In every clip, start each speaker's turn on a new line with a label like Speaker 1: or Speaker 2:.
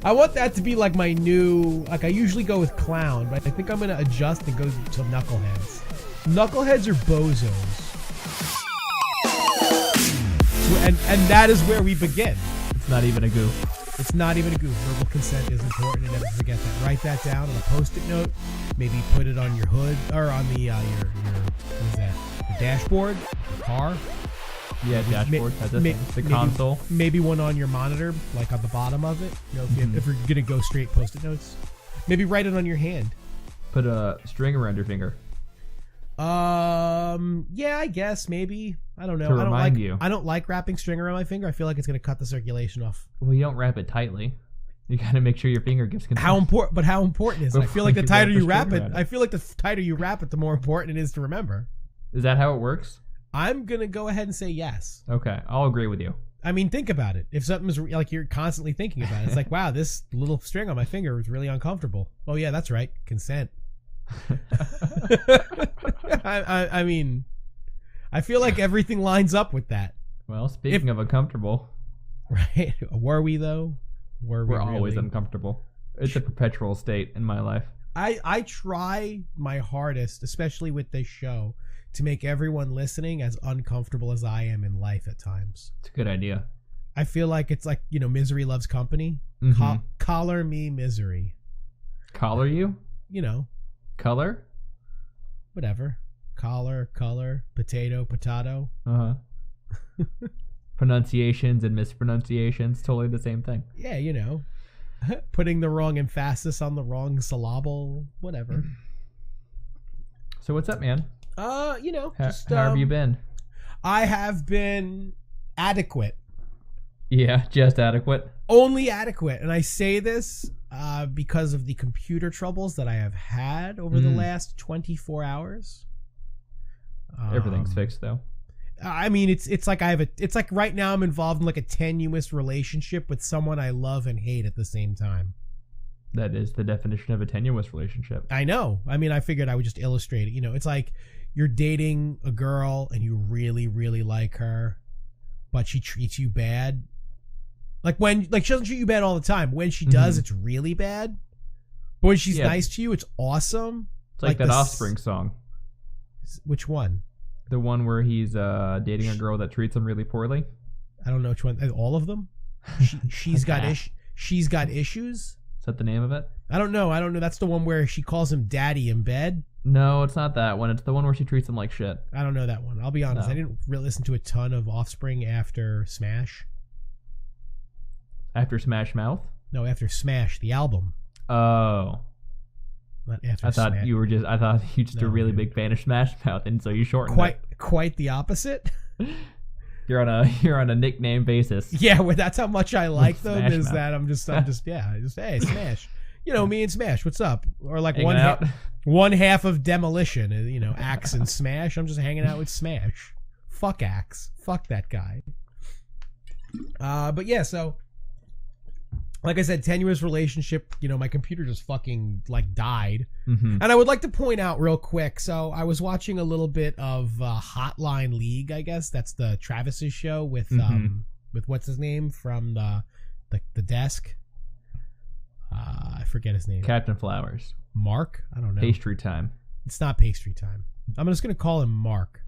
Speaker 1: I want that to be like my new, like I usually go with clown, but I think I'm going to adjust and go to knuckleheads. Knuckleheads are bozos. And that is where we begin.
Speaker 2: It's not even a goof.
Speaker 1: It's not even a goof. Verbal consent is important, and never forget that. Write that down on a post-it note. Maybe put it on your hood or on the your what is that? Your dashboard, your car.
Speaker 2: Yeah, dashboard. That's a thing. The console.
Speaker 1: Maybe one on your monitor, like on the bottom of it. You know, if you're gonna go straight post-it notes, maybe write it on your hand.
Speaker 2: Put a string around your finger.
Speaker 1: Yeah, I guess maybe. I don't know.
Speaker 2: To remind you.
Speaker 1: I don't like wrapping string around my finger. I feel like it's gonna cut the circulation off.
Speaker 2: Well, you don't wrap it tightly. You gotta make sure your finger gives consent.
Speaker 1: How important is it? I feel like the tighter you wrap it, the more important it is to remember.
Speaker 2: Is that how it works?
Speaker 1: I'm gonna go ahead and say yes.
Speaker 2: Okay, I'll agree with you.
Speaker 1: I mean, think about it. If something's like you're constantly thinking about it, it's like, wow, this little string on my finger is really uncomfortable. Oh yeah, that's right, consent. I mean, I feel like everything lines up with that.
Speaker 2: Well, speaking of uncomfortable,
Speaker 1: right? Were we though?
Speaker 2: We're always uncomfortable. It's a perpetual state in my life.
Speaker 1: I try my hardest, especially with this show, to make everyone listening as uncomfortable as I am in life at times.
Speaker 2: It's a good idea.
Speaker 1: I feel like it's like, you know, misery loves company.
Speaker 2: Mm-hmm.
Speaker 1: Collar me misery.
Speaker 2: Collar you?
Speaker 1: You know.
Speaker 2: Color?
Speaker 1: Whatever. Collar, color, potato, potato.
Speaker 2: Uh-huh. Pronunciations and mispronunciations, totally the same thing.
Speaker 1: Yeah, you know. Putting the wrong emphasis on the wrong syllable, whatever.
Speaker 2: So what's up, man?
Speaker 1: You know,
Speaker 2: how have you been?
Speaker 1: I have been adequate.
Speaker 2: Yeah, just adequate.
Speaker 1: Only adequate. And I say this because of the computer troubles that I have had over the last 24 hours.
Speaker 2: Everything's fixed though.
Speaker 1: I mean, it's like it's like right now I'm involved in like a tenuous relationship with someone I love and hate at the same time.
Speaker 2: That is the definition of a tenuous relationship.
Speaker 1: I know. I mean, I figured I would just illustrate it. You know, it's like you're dating a girl and you really, really like her, but she treats you bad. Like she doesn't treat you bad all the time. When she does, it's really bad. But when she's nice to you, it's awesome.
Speaker 2: It's like that Offspring song.
Speaker 1: Which one?
Speaker 2: The one where he's dating a girl that treats him really poorly.
Speaker 1: I don't know which one. All of them. She's got issues.
Speaker 2: Is that the name of it?
Speaker 1: I don't know. That's the one where she calls him daddy in bed.
Speaker 2: No, it's not that one. It's the one where she treats him like shit.
Speaker 1: I don't know that one. I'll be honest. No. I didn't really listen to a ton of Offspring after Smash.
Speaker 2: After Smash Mouth?
Speaker 1: No, after Smash, the album.
Speaker 2: Oh.
Speaker 1: Not after
Speaker 2: I thought
Speaker 1: Smash.
Speaker 2: you were just a really big fan of Smash Mouth, and so you shortened it.
Speaker 1: Quite the opposite.
Speaker 2: You're on a nickname basis.
Speaker 1: Yeah, well, that's how much I like them.
Speaker 2: Smash
Speaker 1: is
Speaker 2: Mouth.
Speaker 1: that I'm just hey, Smash. You know, me and Smash, what's up? Or like
Speaker 2: Hanging
Speaker 1: one half of Demolition, you know, Axe and Smash. I'm just hanging out with Smash. Fuck Axe. Fuck that guy. But yeah, so like I said, tenuous relationship, you know, my computer just fucking like died. And I would like to point out real quick. So I was watching a little bit of Hotline League, I guess. That's the Travis's show with what's his name from the desk. I forget his name.
Speaker 2: Captain Flowers.
Speaker 1: Mark? I don't know.
Speaker 2: Pastry Time.
Speaker 1: It's not Pastry Time. I'm just going to call him Mark.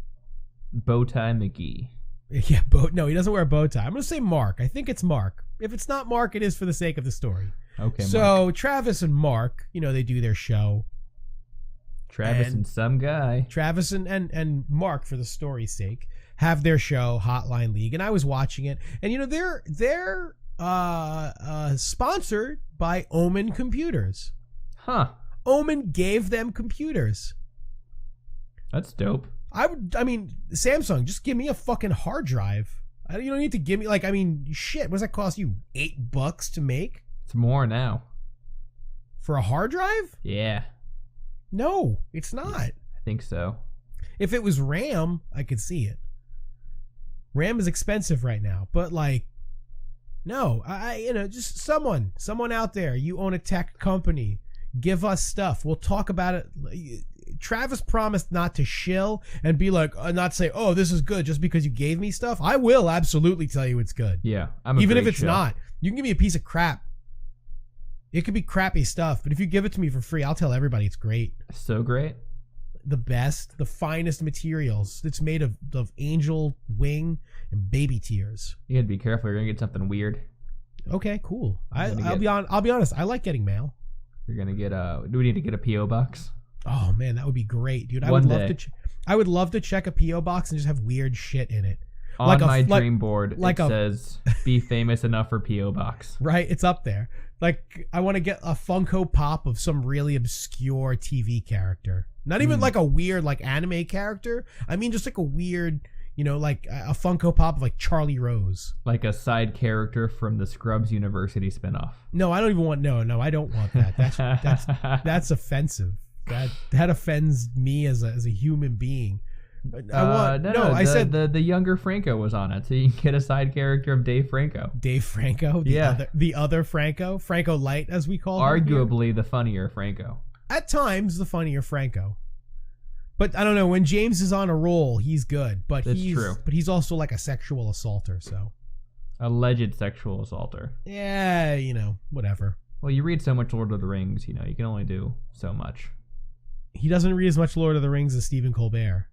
Speaker 2: Bowtie McGee.
Speaker 1: Yeah, no, he doesn't wear a bow tie. I'm going to say Mark. I think it's Mark. If it's not Mark, it is for the sake of the story.
Speaker 2: Okay,
Speaker 1: so
Speaker 2: Mark.
Speaker 1: Travis and Mark, you know, they do their show.
Speaker 2: Travis and some guy.
Speaker 1: Travis and Mark, for the story's sake, have their show, Hotline League, and I was watching it. And, you know, they're sponsored by Omen Computers.
Speaker 2: Huh.
Speaker 1: Omen gave them computers.
Speaker 2: That's dope.
Speaker 1: I mean, Samsung, just give me a fucking hard drive. You don't need to give me, like, I mean, shit, what does that cost you? $8 to make?
Speaker 2: It's more now.
Speaker 1: For a hard drive?
Speaker 2: Yeah.
Speaker 1: No, it's not.
Speaker 2: I think so.
Speaker 1: If it was RAM, I could see it. RAM is expensive right now, but like, no, you know, just someone out there, you own a tech company, give us stuff. We'll talk about it. Travis promised not to shill and be like, not say, oh, this is good just because you gave me stuff. I will absolutely tell you it's good.
Speaker 2: Yeah.
Speaker 1: Even if it's not. You can give me a piece of crap. It could be crappy stuff, but if you give it to me for free, I'll tell everybody it's great.
Speaker 2: So great.
Speaker 1: The best, the finest materials. It's made of angel wing and baby tears.
Speaker 2: You gotta be careful. You're gonna get something weird.
Speaker 1: Okay, cool. I'll be honest. I like getting mail.
Speaker 2: You're gonna get a. Do we need to get a PO box?
Speaker 1: Oh man, that would be great, dude. I
Speaker 2: One
Speaker 1: would
Speaker 2: day.
Speaker 1: love to. I would love to check a PO box and just have weird shit in it.
Speaker 2: On my dream board,
Speaker 1: like
Speaker 2: it says "Be famous enough for PO box."
Speaker 1: Right, it's up there. Like I want to get a Funko Pop of some really obscure TV character. Not even like a weird like anime character. I mean, just like a weird, like a Funko Pop of like Charlie Rose.
Speaker 2: Like a side character from the Scrubs University spinoff.
Speaker 1: No, I don't even want. No, I don't want that. That's offensive. That offends me as a human being. I said
Speaker 2: the younger Franco was on it, so you can get a side character of Dave Franco.
Speaker 1: Dave Franco, the other Franco Light, as we call him.
Speaker 2: Arguably the funnier Franco.
Speaker 1: At times, the funnier Franco. But I don't know, when James is on a roll, he's good. But
Speaker 2: That's true.
Speaker 1: But he's also like a sexual assaulter, so.
Speaker 2: Alleged sexual assaulter.
Speaker 1: Yeah, whatever.
Speaker 2: Well, you read so much Lord of the Rings, you can only do so much.
Speaker 1: He doesn't read as much Lord of the Rings as Stephen Colbert.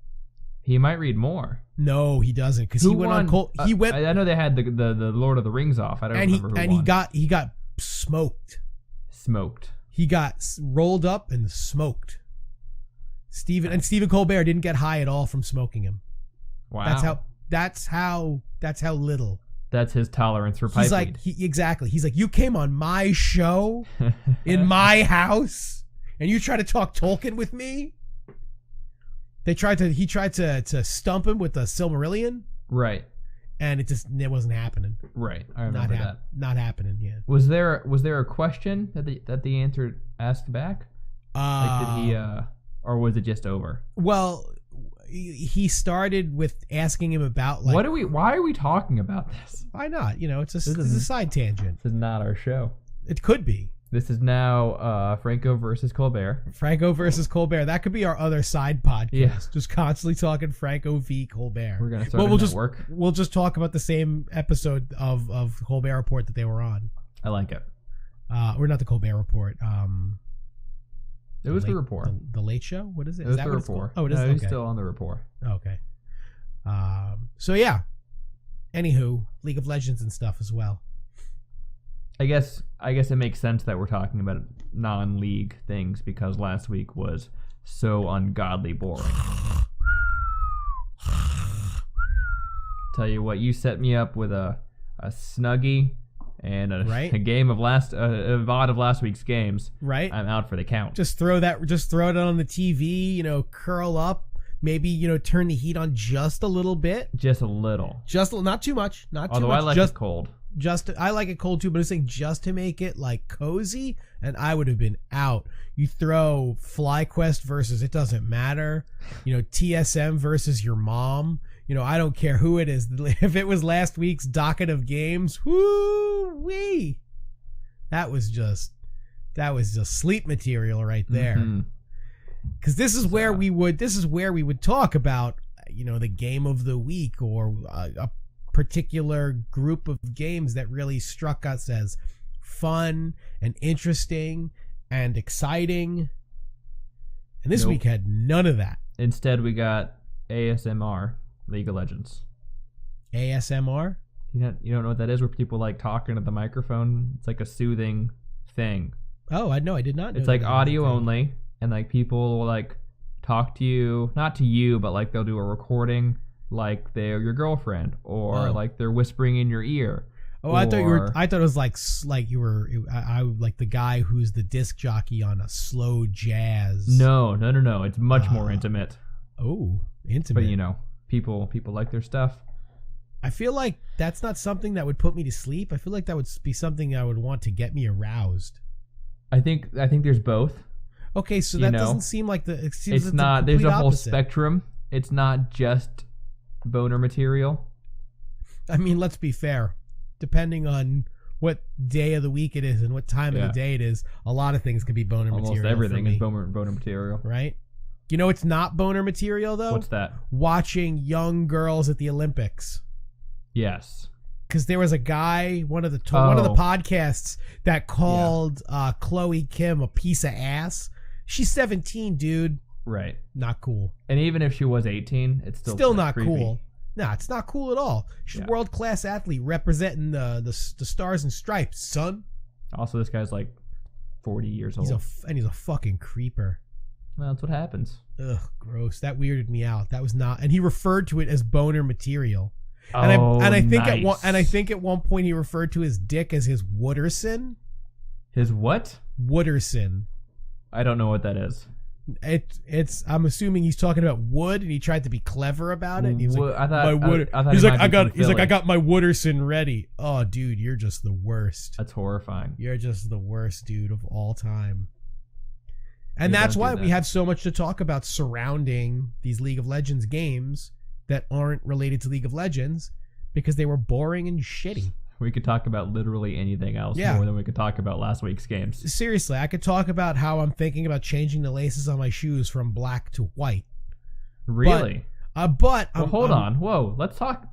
Speaker 2: He might read more.
Speaker 1: No, he doesn't, because he went on. He went.
Speaker 2: I know they had the Lord of the Rings off. I don't remember who won.
Speaker 1: He got smoked.
Speaker 2: Smoked.
Speaker 1: He got rolled up and smoked. Stephen Colbert didn't get high at all from smoking him.
Speaker 2: Wow.
Speaker 1: That's how little.
Speaker 2: That's his tolerance for pipe
Speaker 1: He's like
Speaker 2: weed.
Speaker 1: Exactly. He's like, you came on my show in my house and you try to talk Tolkien with me. He tried to stump him with the Silmarillion.
Speaker 2: Right.
Speaker 1: And it wasn't happening.
Speaker 2: Right. I remember that.
Speaker 1: Not happening, yeah.
Speaker 2: Was there a question that the answer asked back? Like did he or was it just over?
Speaker 1: Well, he started with asking him about like
Speaker 2: why are we talking about this?
Speaker 1: Why not? It's a side tangent.
Speaker 2: This is not our show.
Speaker 1: It could be.
Speaker 2: This is now Franco versus Colbert.
Speaker 1: Franco versus Colbert. That could be our other side podcast.
Speaker 2: Yeah.
Speaker 1: Just constantly talking Franco v. Colbert.
Speaker 2: We're gonna start a network.
Speaker 1: We'll just talk about the same episode of Colbert Report that they were on.
Speaker 2: I like it.
Speaker 1: Or not the Colbert Report.
Speaker 2: It was the Report.
Speaker 1: The Late Show? What is it?
Speaker 2: It was the Report.
Speaker 1: Oh, it is?
Speaker 2: No,
Speaker 1: okay.
Speaker 2: He's still on the Report.
Speaker 1: Okay. So yeah. Anywho, League of Legends and stuff as well.
Speaker 2: I guess it makes sense that we're talking about non-league things because last week was so ungodly boring. Tell you what, you set me up with a Snuggie and a game of a VOD of last week's games.
Speaker 1: Right.
Speaker 2: I'm out for the count.
Speaker 1: Just throw it on the TV, curl up, maybe, turn the heat on just a little bit.
Speaker 2: Just a little.
Speaker 1: Not too much.
Speaker 2: Although I like it cold.
Speaker 1: I like it cold too, but I'm saying just to make it like cozy, and I would have been out. You throw FlyQuest versus it doesn't matter, TSM versus your mom. I don't care who it is. If it was last week's docket of games, woo-wee. That was just sleep material right there. Because this is where we would talk about, the game of the week or a particular group of games that really struck us as fun and interesting and exciting. And this week had none of that.
Speaker 2: Instead, we got ASMR, League of Legends.
Speaker 1: ASMR?
Speaker 2: You don't know what that is? Where people like talking to the microphone? It's like a soothing thing.
Speaker 1: Oh, I did not know.
Speaker 2: It's like audio only, and like people will like talk to you, not to you, but like they'll do a recording like they're your girlfriend or like they're whispering in your ear.
Speaker 1: Oh, I thought it was like you were I like the guy who's the disc jockey on a slow jazz.
Speaker 2: No. It's much more intimate.
Speaker 1: Oh, intimate.
Speaker 2: But people like their stuff.
Speaker 1: I feel like that's not something that would put me to sleep. I feel like that would be something I would want to get me aroused.
Speaker 2: I think there's both.
Speaker 1: Okay, so that doesn't seem like
Speaker 2: it's not. There's a whole spectrum. It's not just boner material.
Speaker 1: I mean, let's be fair. Depending on what day of the week it is and what time of the day it is, a lot of things can be boner material.
Speaker 2: Almost everything is boner material.
Speaker 1: Right? It's not boner material, though?
Speaker 2: What's that?
Speaker 1: Watching young girls at the Olympics.
Speaker 2: Yes.
Speaker 1: because there was a guy, one of the podcasts that called Chloe Kim a piece of ass. She's 17, dude.
Speaker 2: Right.
Speaker 1: Not cool.
Speaker 2: And even if she was 18, it's still
Speaker 1: not
Speaker 2: creepy.
Speaker 1: cool. No, it's not cool at all. She's a world-class athlete representing the stars and stripes, son.
Speaker 2: Also, this guy's like 40 years old.
Speaker 1: He's a fucking creeper.
Speaker 2: Well, that's what happens.
Speaker 1: Ugh, gross. That weirded me out. That was not. And he referred to it as boner material.
Speaker 2: Oh,
Speaker 1: and I think
Speaker 2: nice.
Speaker 1: at one point he referred to his dick as his Wooderson.
Speaker 2: His what?
Speaker 1: Wooderson.
Speaker 2: I don't know what that is.
Speaker 1: It's. I'm assuming he's talking about wood, and he tried to be clever about it. And he was like,
Speaker 2: I thought
Speaker 1: I got my Wooderson ready. Oh, dude, you're just the worst.
Speaker 2: That's horrifying.
Speaker 1: You're just the worst dude of all time. And that's why we have so much to talk about surrounding these League of Legends games that aren't related to League of Legends, because they were boring and shitty.
Speaker 2: We could talk about literally anything else more than we could talk about last week's games.
Speaker 1: Seriously, I could talk about how I'm thinking about changing the laces on my shoes from black to white.
Speaker 2: Really?
Speaker 1: But
Speaker 2: hold on. Whoa, let's talk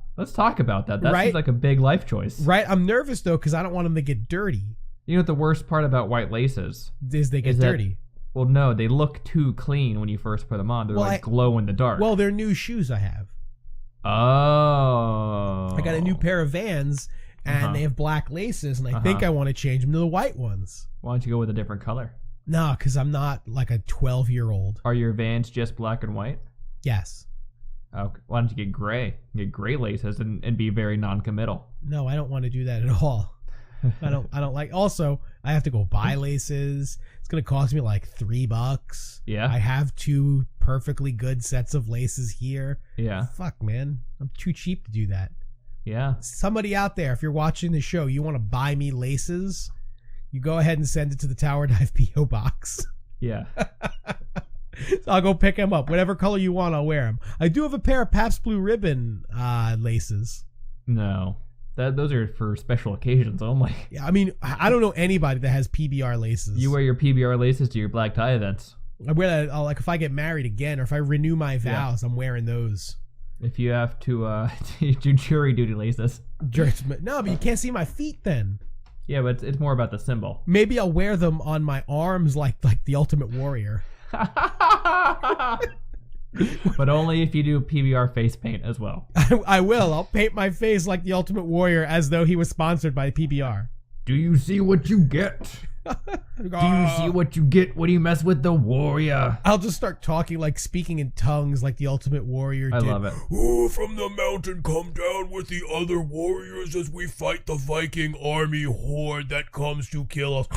Speaker 2: about that. That seems like a big life choice.
Speaker 1: Right? I'm nervous though, because I don't want them to get dirty.
Speaker 2: You know what the worst part about white laces
Speaker 1: is? They get dirty.
Speaker 2: Well, no, they look too clean when you first put them on. They're like glow in the dark.
Speaker 1: Well, they're new shoes I have.
Speaker 2: Oh.
Speaker 1: I got a new pair of Vans, and they have black laces, and I think I want to change them to the white ones.
Speaker 2: Why don't you go with a different color?
Speaker 1: No, because I'm not like a 12-year-old.
Speaker 2: Are your Vans just black and white?
Speaker 1: Yes.
Speaker 2: Okay. Why don't you get gray? Get gray laces and be very non-committal.
Speaker 1: No, I don't want to do that at all. I don't like. Also, I have to go buy laces. It's gonna cost me like $3.
Speaker 2: Yeah.
Speaker 1: I have 2 perfectly good sets of laces here.
Speaker 2: Yeah.
Speaker 1: Fuck, man. I'm too cheap to do that.
Speaker 2: Yeah.
Speaker 1: Somebody out there, if you're watching the show, you want to buy me laces, you go ahead and send it to the Tower Dive P.O. Box.
Speaker 2: Yeah.
Speaker 1: So I'll go pick them up. Whatever color you want, I'll wear them. I do have a pair of Pabst Blue Ribbon laces.
Speaker 2: No. Those are for special occasions only.
Speaker 1: Yeah, I mean, I don't know anybody that has PBR laces.
Speaker 2: You wear your PBR laces to your black tie events.
Speaker 1: I wear that, like, if I get married again, or if I renew my vows, I'm wearing those.
Speaker 2: If you have to do jury duty laces.
Speaker 1: No, but you can't see my feet then.
Speaker 2: Yeah, but it's more about the symbol.
Speaker 1: Maybe I'll wear them on my arms like the Ultimate Warrior.
Speaker 2: But only if you do PBR face paint as well.
Speaker 1: I will. I'll paint my face like the Ultimate Warrior as though he was sponsored by PBR.
Speaker 2: Do you see what you get? Do you see what you get when you mess with the warrior?
Speaker 1: I'll just start talking, like speaking in tongues like the Ultimate Warrior did.
Speaker 2: I love it.
Speaker 3: Who from the mountain come down with the other warriors as we fight the Viking army horde that comes to kill us?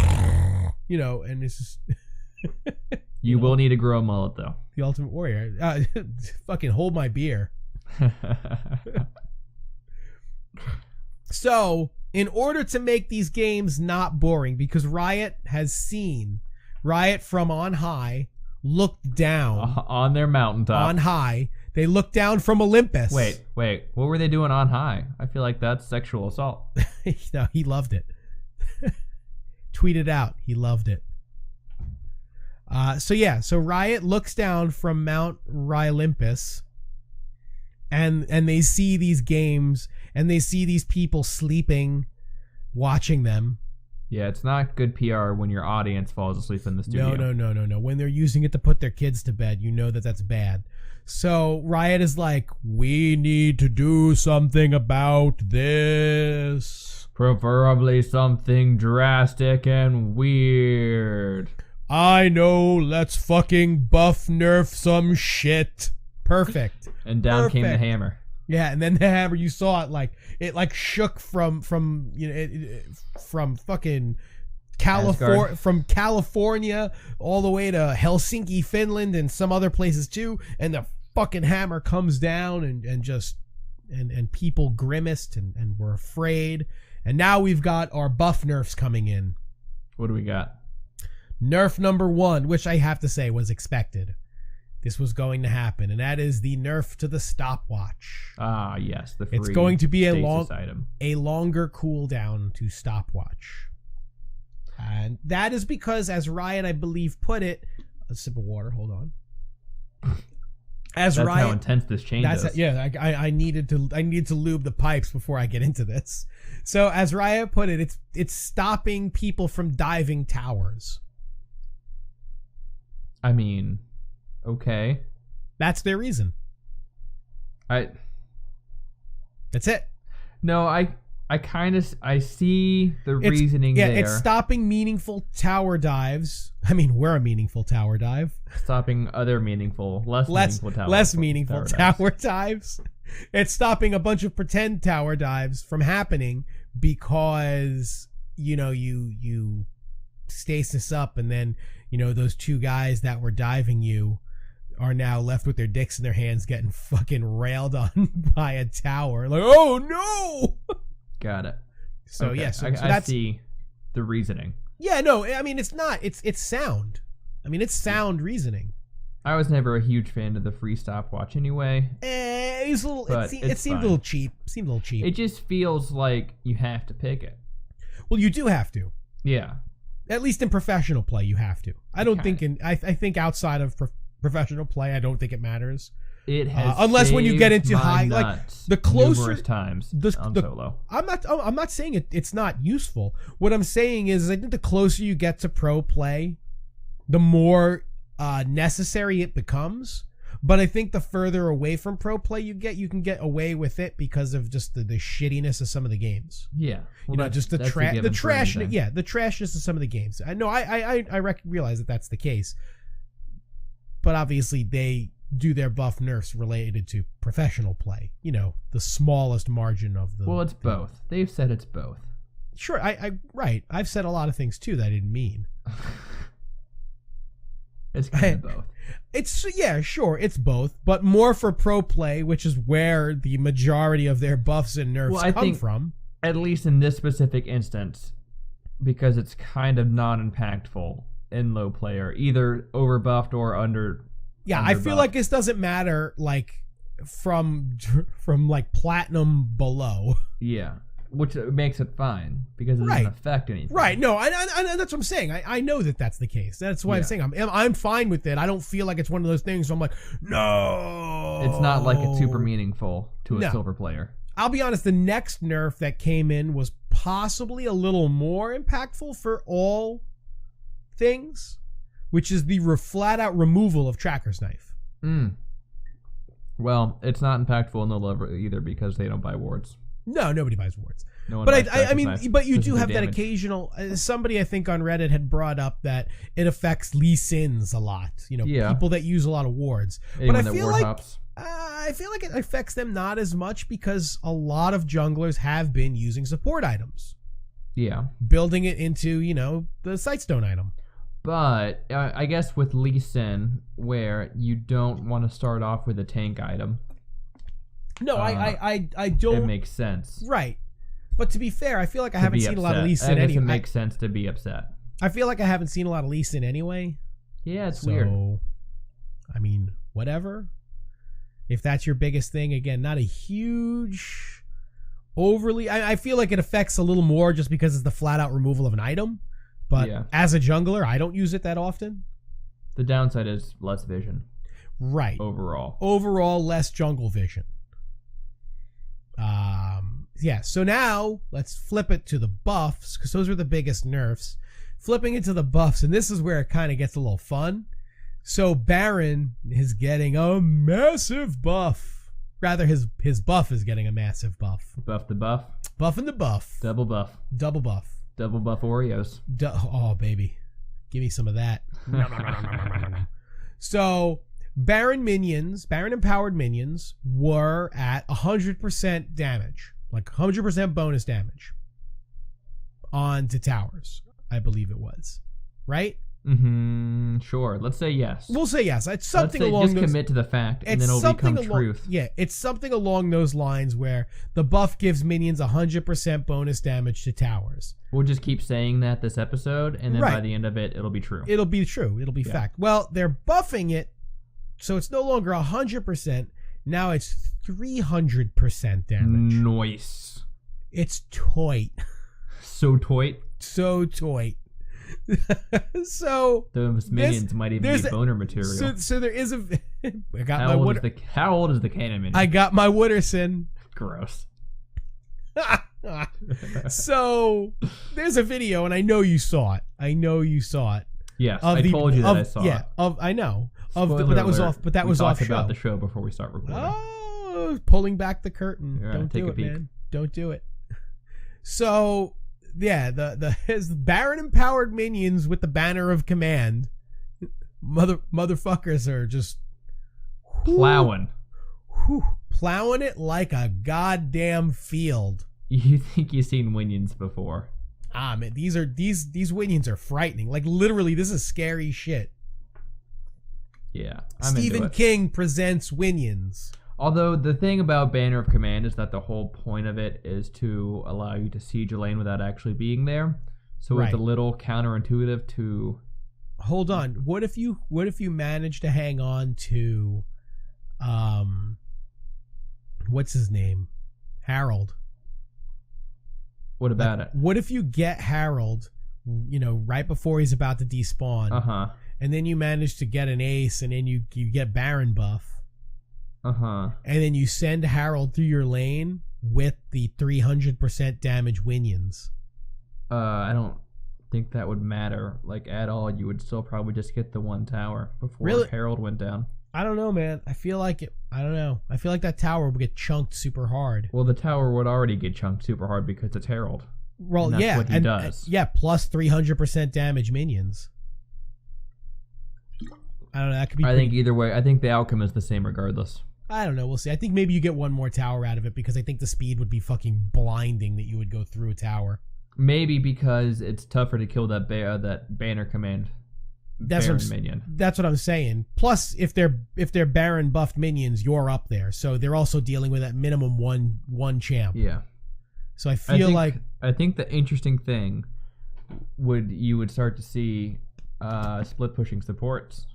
Speaker 1: You know, and it's just...
Speaker 2: You will need to grow a mullet, though.
Speaker 1: The Ultimate Warrior. Fucking hold my beer. So, in order to make these games not boring, because Riot from on high looked down.
Speaker 2: On their mountaintop.
Speaker 1: On high. They looked down from Olympus.
Speaker 2: Wait. What were they doing on high? I feel like that's sexual assault.
Speaker 1: No, he loved it. Tweeted out. He loved it. So Riot looks down from Mount Olympus, and they see these games, and they see these people sleeping, watching them.
Speaker 2: Yeah, it's not good PR when your audience falls asleep in the studio.
Speaker 1: No. When they're using it to put their kids to bed, you know that's bad. So Riot is like, we need to do something about this.
Speaker 2: Preferably something drastic and weird.
Speaker 1: I know, let's fucking buff nerf some shit. Perfect.
Speaker 2: And down came the hammer.
Speaker 1: Yeah, and then the hammer, you saw it like shook from fucking California, from California all the way to Helsinki, Finland, and some other places too, and the fucking hammer comes down and people grimaced and were afraid. And now we've got our buff nerfs coming in.
Speaker 2: What do we got?
Speaker 1: Nerf number 1, which I have to say was expected. This was going to happen, and that is the nerf to the stopwatch.
Speaker 2: Ah, yes, the free
Speaker 1: It's going to be a
Speaker 2: item.
Speaker 1: longer cooldown to stopwatch. And that is because, as Riot, I believe, put it... A sip of water, hold on. As
Speaker 2: That's
Speaker 1: Riot,
Speaker 2: how intense this change is.
Speaker 1: yeah. I needed to lube the pipes before I get into this. So as Riot put it, it's stopping people from diving towers.
Speaker 2: I mean, okay.
Speaker 1: That's their reason. That's it.
Speaker 2: No, I see the reasoning there.
Speaker 1: Yeah, it's stopping meaningful tower dives. I mean, we're a meaningful tower dive.
Speaker 2: Stopping other less meaningful
Speaker 1: tower dives. It's stopping a bunch of pretend tower dives from happening because, you stasis up and then, those two guys that were diving you are now left with their dicks in their hands getting fucking railed on by a tower. Like, oh no!
Speaker 2: Got it.
Speaker 1: So
Speaker 2: okay.
Speaker 1: yeah, so
Speaker 2: I see the reasoning.
Speaker 1: Yeah, no, I mean it's not. It's sound. I mean it's sound reasoning.
Speaker 2: I was never a huge fan of the free stopwatch anyway.
Speaker 1: It seemed a little cheap.
Speaker 2: It just feels like you have to pick it.
Speaker 1: Well, you do have to.
Speaker 2: Yeah.
Speaker 1: At least in professional play, you have to. I don't think I think outside of professional play, I don't think it matters.
Speaker 2: It has
Speaker 1: unless when you get into high, like the closer
Speaker 2: numerous times on solo.
Speaker 1: I'm not saying it's not useful. What I'm saying is, I think the closer you get to pro play, the more necessary it becomes. But I think the further away from pro play you can get away with it because of just the shittiness of some of the games.
Speaker 2: Yeah, well,
Speaker 1: just the trashness. Yeah, the trashness of some of the games. I know. I realize that that's the case. But obviously they do their buff nerfs related to professional play. The smallest margin of the.
Speaker 2: Well, it's both. They've said it's both.
Speaker 1: Sure, right. I've said a lot of things too that I didn't mean.
Speaker 2: It's kind of both.
Speaker 1: It's both, but more for pro play, which is where the majority of their buffs and nerfs come from.
Speaker 2: At least in this specific instance, because it's kind of non-impactful in low player, either overbuffed or under.
Speaker 1: Yeah, I feel like this doesn't matter, like from like platinum below.
Speaker 2: Yeah, which makes it fine because it doesn't affect anything.
Speaker 1: Right. No, I that's what I'm saying. I know that that's the case. That's why I'm saying I'm fine with it. I don't feel like it's one of those things where I'm like, no.
Speaker 2: It's not like it's super meaningful to a silver player.
Speaker 1: I'll be honest, the next nerf that came in was possibly a little more impactful for all things, which is the flat out removal of Tracker's Knife.
Speaker 2: Well, it's not impactful in the level either because they don't buy wards.
Speaker 1: No, nobody buys wards.
Speaker 2: No one
Speaker 1: but I mean, but you do have that occasional. Somebody I think on Reddit had brought up that it affects Lee Sins a lot. People that use a lot of wards.
Speaker 2: Anyone
Speaker 1: but I feel like it affects them not as much because a lot of junglers have been using support items.
Speaker 2: Yeah,
Speaker 1: building it into the Sightstone item.
Speaker 2: But I guess with Lee Sin, where you don't want to start off with a tank item.
Speaker 1: No, I don't.
Speaker 2: It makes sense,
Speaker 1: right? But to be fair, I feel like I haven't seen a lot of Lee Sin anyway.
Speaker 2: It makes sense to be upset.
Speaker 1: I feel like I haven't seen a lot of Lee Sin anyway.
Speaker 2: Yeah, it's weird.
Speaker 1: I mean, whatever. If that's your biggest thing, again, not a huge, overly. I feel like it affects a little more just because it's the flat out removal of an item. But as a jungler, I don't use it that often.
Speaker 2: The downside is less vision.
Speaker 1: Right. Overall, less jungle vision. So now let's flip it to the buffs because those were the biggest nerfs. Flipping it to the buffs, and this is where it kind of gets a little fun. So Baron is getting a massive buff. Rather, his buff is getting a massive buff.
Speaker 2: Buff the buff.
Speaker 1: Buff and the buff.
Speaker 2: Double buff.
Speaker 1: Double buff.
Speaker 2: Double buff Oreos.
Speaker 1: Oh, baby. Give me some of that. So, Baron empowered minions were at 100% damage. Like 100% bonus damage. Onto towers, I believe it was. Right?
Speaker 2: Sure. Let's say yes.
Speaker 1: We'll say yes. It's something
Speaker 2: Let's say
Speaker 1: along
Speaker 2: just
Speaker 1: those.
Speaker 2: Commit to the fact, and then it'll become truth.
Speaker 1: Yeah, it's something along those lines where the buff gives minions 100% bonus damage to towers.
Speaker 2: We'll just keep saying that this episode, and then by the end of it, it'll be true.
Speaker 1: It'll be true. It'll be fact. Well, they're buffing it, so it's no longer 100%. Now it's 300% damage.
Speaker 2: Nice.
Speaker 1: It's toit.
Speaker 2: So toit.
Speaker 1: So toit. So
Speaker 2: those minions might even be boner material.
Speaker 1: So there is a. I got
Speaker 2: how old is the canon minion?
Speaker 1: I got my Wooderson.
Speaker 2: Gross.
Speaker 1: So there's a video, and I know you saw it.
Speaker 2: Yes, I told you that I saw it.
Speaker 1: I know.
Speaker 2: Spoiler
Speaker 1: But that was
Speaker 2: alert.
Speaker 1: off. But that
Speaker 2: we
Speaker 1: was off
Speaker 2: talked
Speaker 1: show.
Speaker 2: about the show before we start recording.
Speaker 1: Oh, pulling back the curtain.
Speaker 2: Yeah,
Speaker 1: Don't
Speaker 2: take
Speaker 1: do
Speaker 2: a
Speaker 1: it,
Speaker 2: peek.
Speaker 1: man. Don't do it. So yeah, his Baron empowered minions with the banner of command. Motherfuckers are just
Speaker 2: Plowing.
Speaker 1: plowing it like a goddamn field.
Speaker 2: You think you've seen minions before?
Speaker 1: Ah man, these minions are frightening. Like literally, this is scary shit.
Speaker 2: Yeah, I'm into
Speaker 1: Stephen
Speaker 2: it.
Speaker 1: King presents Winions.
Speaker 2: Although the thing about Banner of Command is that the whole point of it is to allow you to siege a lane without actually being there. So
Speaker 1: Right.
Speaker 2: it's a little counterintuitive to.
Speaker 1: Hold on. What if you manage to hang on to, what's his name, Harold?
Speaker 2: What about it?
Speaker 1: What if you get Harold, right before he's about to despawn, and then you manage to get an ace, and then you get Baron buff, and then you send Harold through your lane with the 300% damage Winions.
Speaker 2: I don't think that would matter at all. You would still probably just get the one tower before Harold went down.
Speaker 1: I don't know, man. I feel like that tower would get chunked super hard.
Speaker 2: Well, the tower would already get chunked super hard because it's Harold.
Speaker 1: Well,
Speaker 2: and that's
Speaker 1: yeah,
Speaker 2: what he does.
Speaker 1: Yeah, plus 300% damage minions. I don't know. That could be.
Speaker 2: I think either way, I think the outcome is the same regardless.
Speaker 1: I don't know. We'll see. I think maybe you get one more tower out of it because I think the speed would be fucking blinding that you would go through a tower.
Speaker 2: Maybe because it's tougher to kill that banner command. Baron minion.
Speaker 1: That's what I'm saying. Plus, if they're Baron buffed minions, you're up there, so they're also dealing with at minimum one champ.
Speaker 2: Yeah.
Speaker 1: So I think
Speaker 2: the interesting thing you would start to see split pushing supports.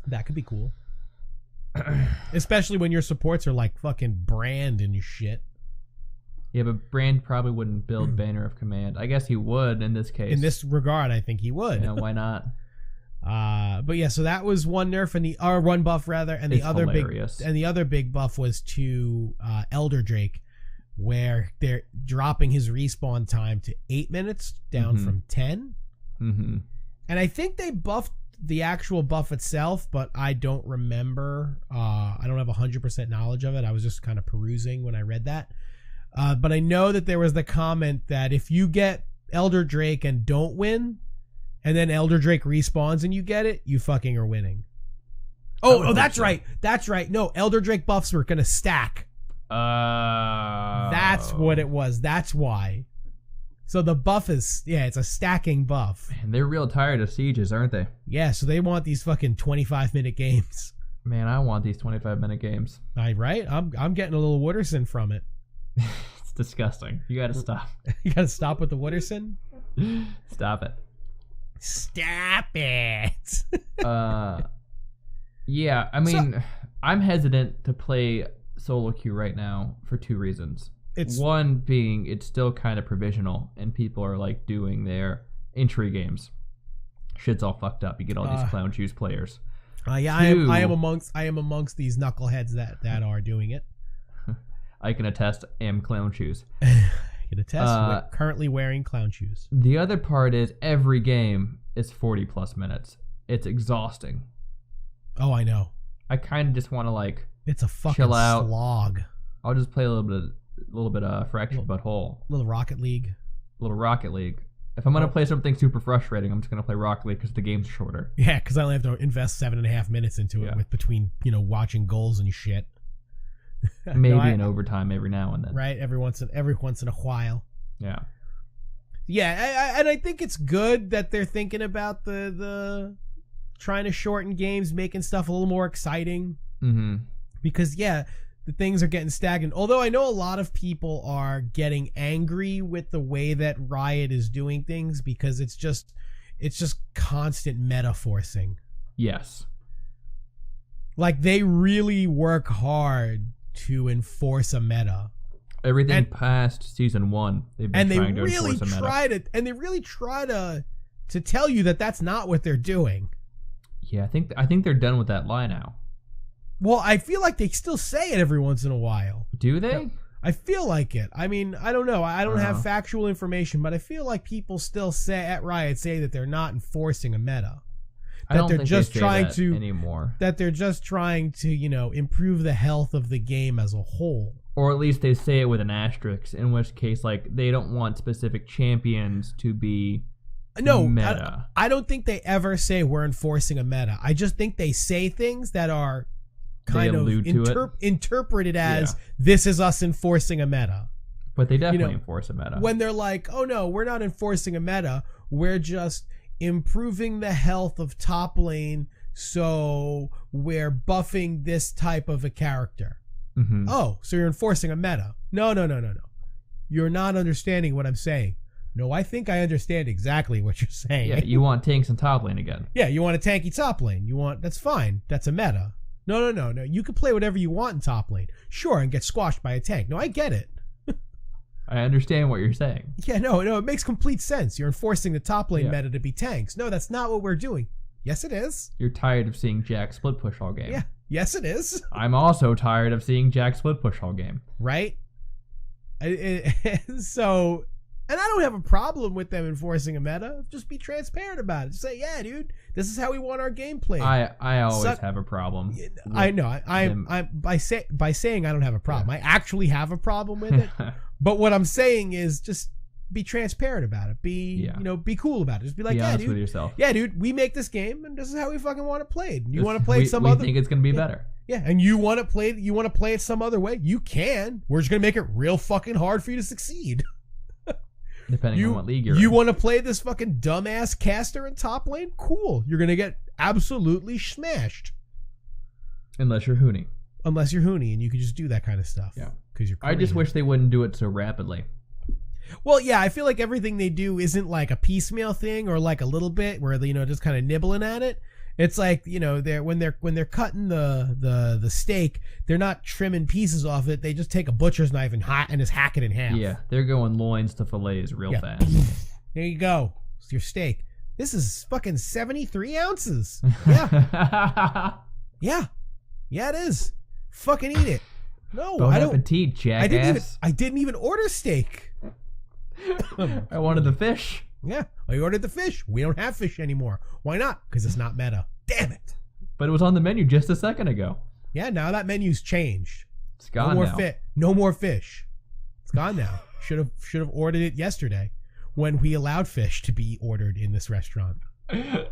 Speaker 1: That could be cool. Especially when your supports are like fucking Brand and shit.
Speaker 2: Yeah, but Brand probably wouldn't build Banner of Command. I guess he would in this case.
Speaker 1: In this regard, I think he would.
Speaker 2: Why not?
Speaker 1: But yeah, so that was one nerf one buff rather, and the other big buff was to Elder Drake, where they're dropping his respawn time to 8 minutes down from 10.
Speaker 2: Mm-hmm.
Speaker 1: And I think they buffed the actual buff itself, but I don't remember. I don't have 100% knowledge of it. I was just kind of perusing when I read that. But I know that there was the comment that if you get Elder Drake and don't win, and then Elder Drake respawns and you get it, you fucking are winning. Oh, that's right. That's right. No, Elder Drake buffs were going to stack. That's what it was. That's why. So the buff is, it's a stacking buff.
Speaker 2: Man, they're real tired of sieges, aren't they?
Speaker 1: Yeah, so they want these fucking 25-minute games.
Speaker 2: Man, I want these 25-minute games.
Speaker 1: Right? I'm getting a little Wooderson from it.
Speaker 2: It's disgusting. You gotta stop.
Speaker 1: You gotta stop with the Wooderson?
Speaker 2: Stop it.
Speaker 1: Stop it.
Speaker 2: Yeah, I mean, I'm hesitant to play solo queue right now for two reasons. One being it's still kind of provisional and people are doing their entry games. Shit's all fucked up. You get all these clown shoes players.
Speaker 1: I am amongst these knuckleheads that are doing it.
Speaker 2: I can attest, am clown shoes.
Speaker 1: I can attest, currently wearing clown shoes.
Speaker 2: The other part is every game is 40 plus minutes. It's exhausting.
Speaker 1: Oh, I know.
Speaker 2: I kind of just want to
Speaker 1: it's a fucking
Speaker 2: chill out.
Speaker 1: Slog.
Speaker 2: I'll just play a little bit of Fractured Butthole.
Speaker 1: Little Rocket League.
Speaker 2: If I'm gonna play something super frustrating, I'm just gonna play Rocket League because the game's shorter.
Speaker 1: Yeah, because I only have to invest 7.5 minutes into it with between watching goals and shit.
Speaker 2: Maybe in overtime every now and then.
Speaker 1: Right, every once in a while.
Speaker 2: Yeah.
Speaker 1: Yeah, and I think it's good that they're thinking about the trying to shorten games, making stuff a little more exciting.
Speaker 2: Mm-hmm.
Speaker 1: Because the things are getting stagnant. Although I know a lot of people are getting angry with the way that Riot is doing things because it's just constant meta forcing.
Speaker 2: Yes.
Speaker 1: They really work hard to enforce a meta.
Speaker 2: Everything past season 1, they've been trying to enforce a meta.
Speaker 1: And they really try to tell you that that's not what they're doing.
Speaker 2: Yeah, I think they're done with that lie now.
Speaker 1: Well, I feel like they still say it every once in a while.
Speaker 2: Do they?
Speaker 1: I feel like it. I mean, I don't know. I don't have factual information, but I feel like people still at Riot say that they're not enforcing a meta.
Speaker 2: I don't think they say that anymore.
Speaker 1: That they're just trying to, improve the health of the game as a whole.
Speaker 2: Or at least they say it with an asterisk, in which case, like, they don't want specific champions to be meta.
Speaker 1: I don't think they ever say we're enforcing a meta. I just think they say things that are kind of interpreted as this is us enforcing a meta.
Speaker 2: But they definitely enforce a meta.
Speaker 1: When they're like, oh no, we're not enforcing a meta. We're just improving the health of top lane, so we're buffing this type of a character.
Speaker 2: Mm-hmm.
Speaker 1: Oh, so you're enforcing a meta. No. You're not understanding what I'm saying. No, I think I understand exactly what you're saying.
Speaker 2: Yeah, you want tanks in top lane again.
Speaker 1: Yeah, you want a tanky top lane. That's fine. That's a meta. No. You can play whatever you want in top lane. Sure, and get squashed by a tank. No, I get it.
Speaker 2: I understand what you're saying.
Speaker 1: Yeah, no, it makes complete sense. You're enforcing the top lane meta to be tanks. No, that's not what we're doing. Yes, it is.
Speaker 2: You're tired of seeing Jack split push all game.
Speaker 1: Yeah, yes, it is.
Speaker 2: I'm also tired of seeing Jack split push all game.
Speaker 1: Right? So, and I don't have a problem with them enforcing a meta. Just be transparent about it. Just say, yeah, dude, this is how we want our game played.
Speaker 2: I always have a problem.
Speaker 1: I know. I'm by saying I don't have a problem. I actually have a problem with it. But what I'm saying is just be transparent about it. Be cool about it. Just be like,
Speaker 2: honest with yourself.
Speaker 1: Yeah, dude, we make this game and this is how we fucking want it played. You want to play it
Speaker 2: we think it's going to be better.
Speaker 1: Yeah, and you want to play it some other way? You can. We're just going to make it real fucking hard for you to succeed.
Speaker 2: Depending on what league you're in.
Speaker 1: You want to play this fucking dumbass caster in top lane? Cool. You're going to get absolutely smashed.
Speaker 2: Unless you're Hoonie.
Speaker 1: Unless you're Hoonie and you can just do that kind of stuff.
Speaker 2: Yeah.
Speaker 1: Because you're
Speaker 2: I just wish they wouldn't do it so rapidly.
Speaker 1: Well, yeah, I feel like everything they do isn't like a piecemeal thing or like a little bit where they, just kind of nibbling at it. It's like, they're when they're cutting the steak, they're not trimming pieces off it. They just take a butcher's knife and just hack it in half.
Speaker 2: Yeah, they're going loins to fillets real fast.
Speaker 1: There you go. It's your steak. This is fucking 73 ounces. Yeah. Yeah, it is. Fucking eat it. No,
Speaker 2: bon appetit, jackass.
Speaker 1: I didn't even order steak.
Speaker 2: I wanted the fish.
Speaker 1: Yeah, I ordered the fish. We don't have fish anymore. Why not? Because it's not meta. Damn it.
Speaker 2: But it was on the menu just a second ago.
Speaker 1: Yeah, now that menu's changed.
Speaker 2: It's gone now.
Speaker 1: No more fish. It's gone now. Should have ordered it yesterday when we allowed fish to be ordered in this restaurant.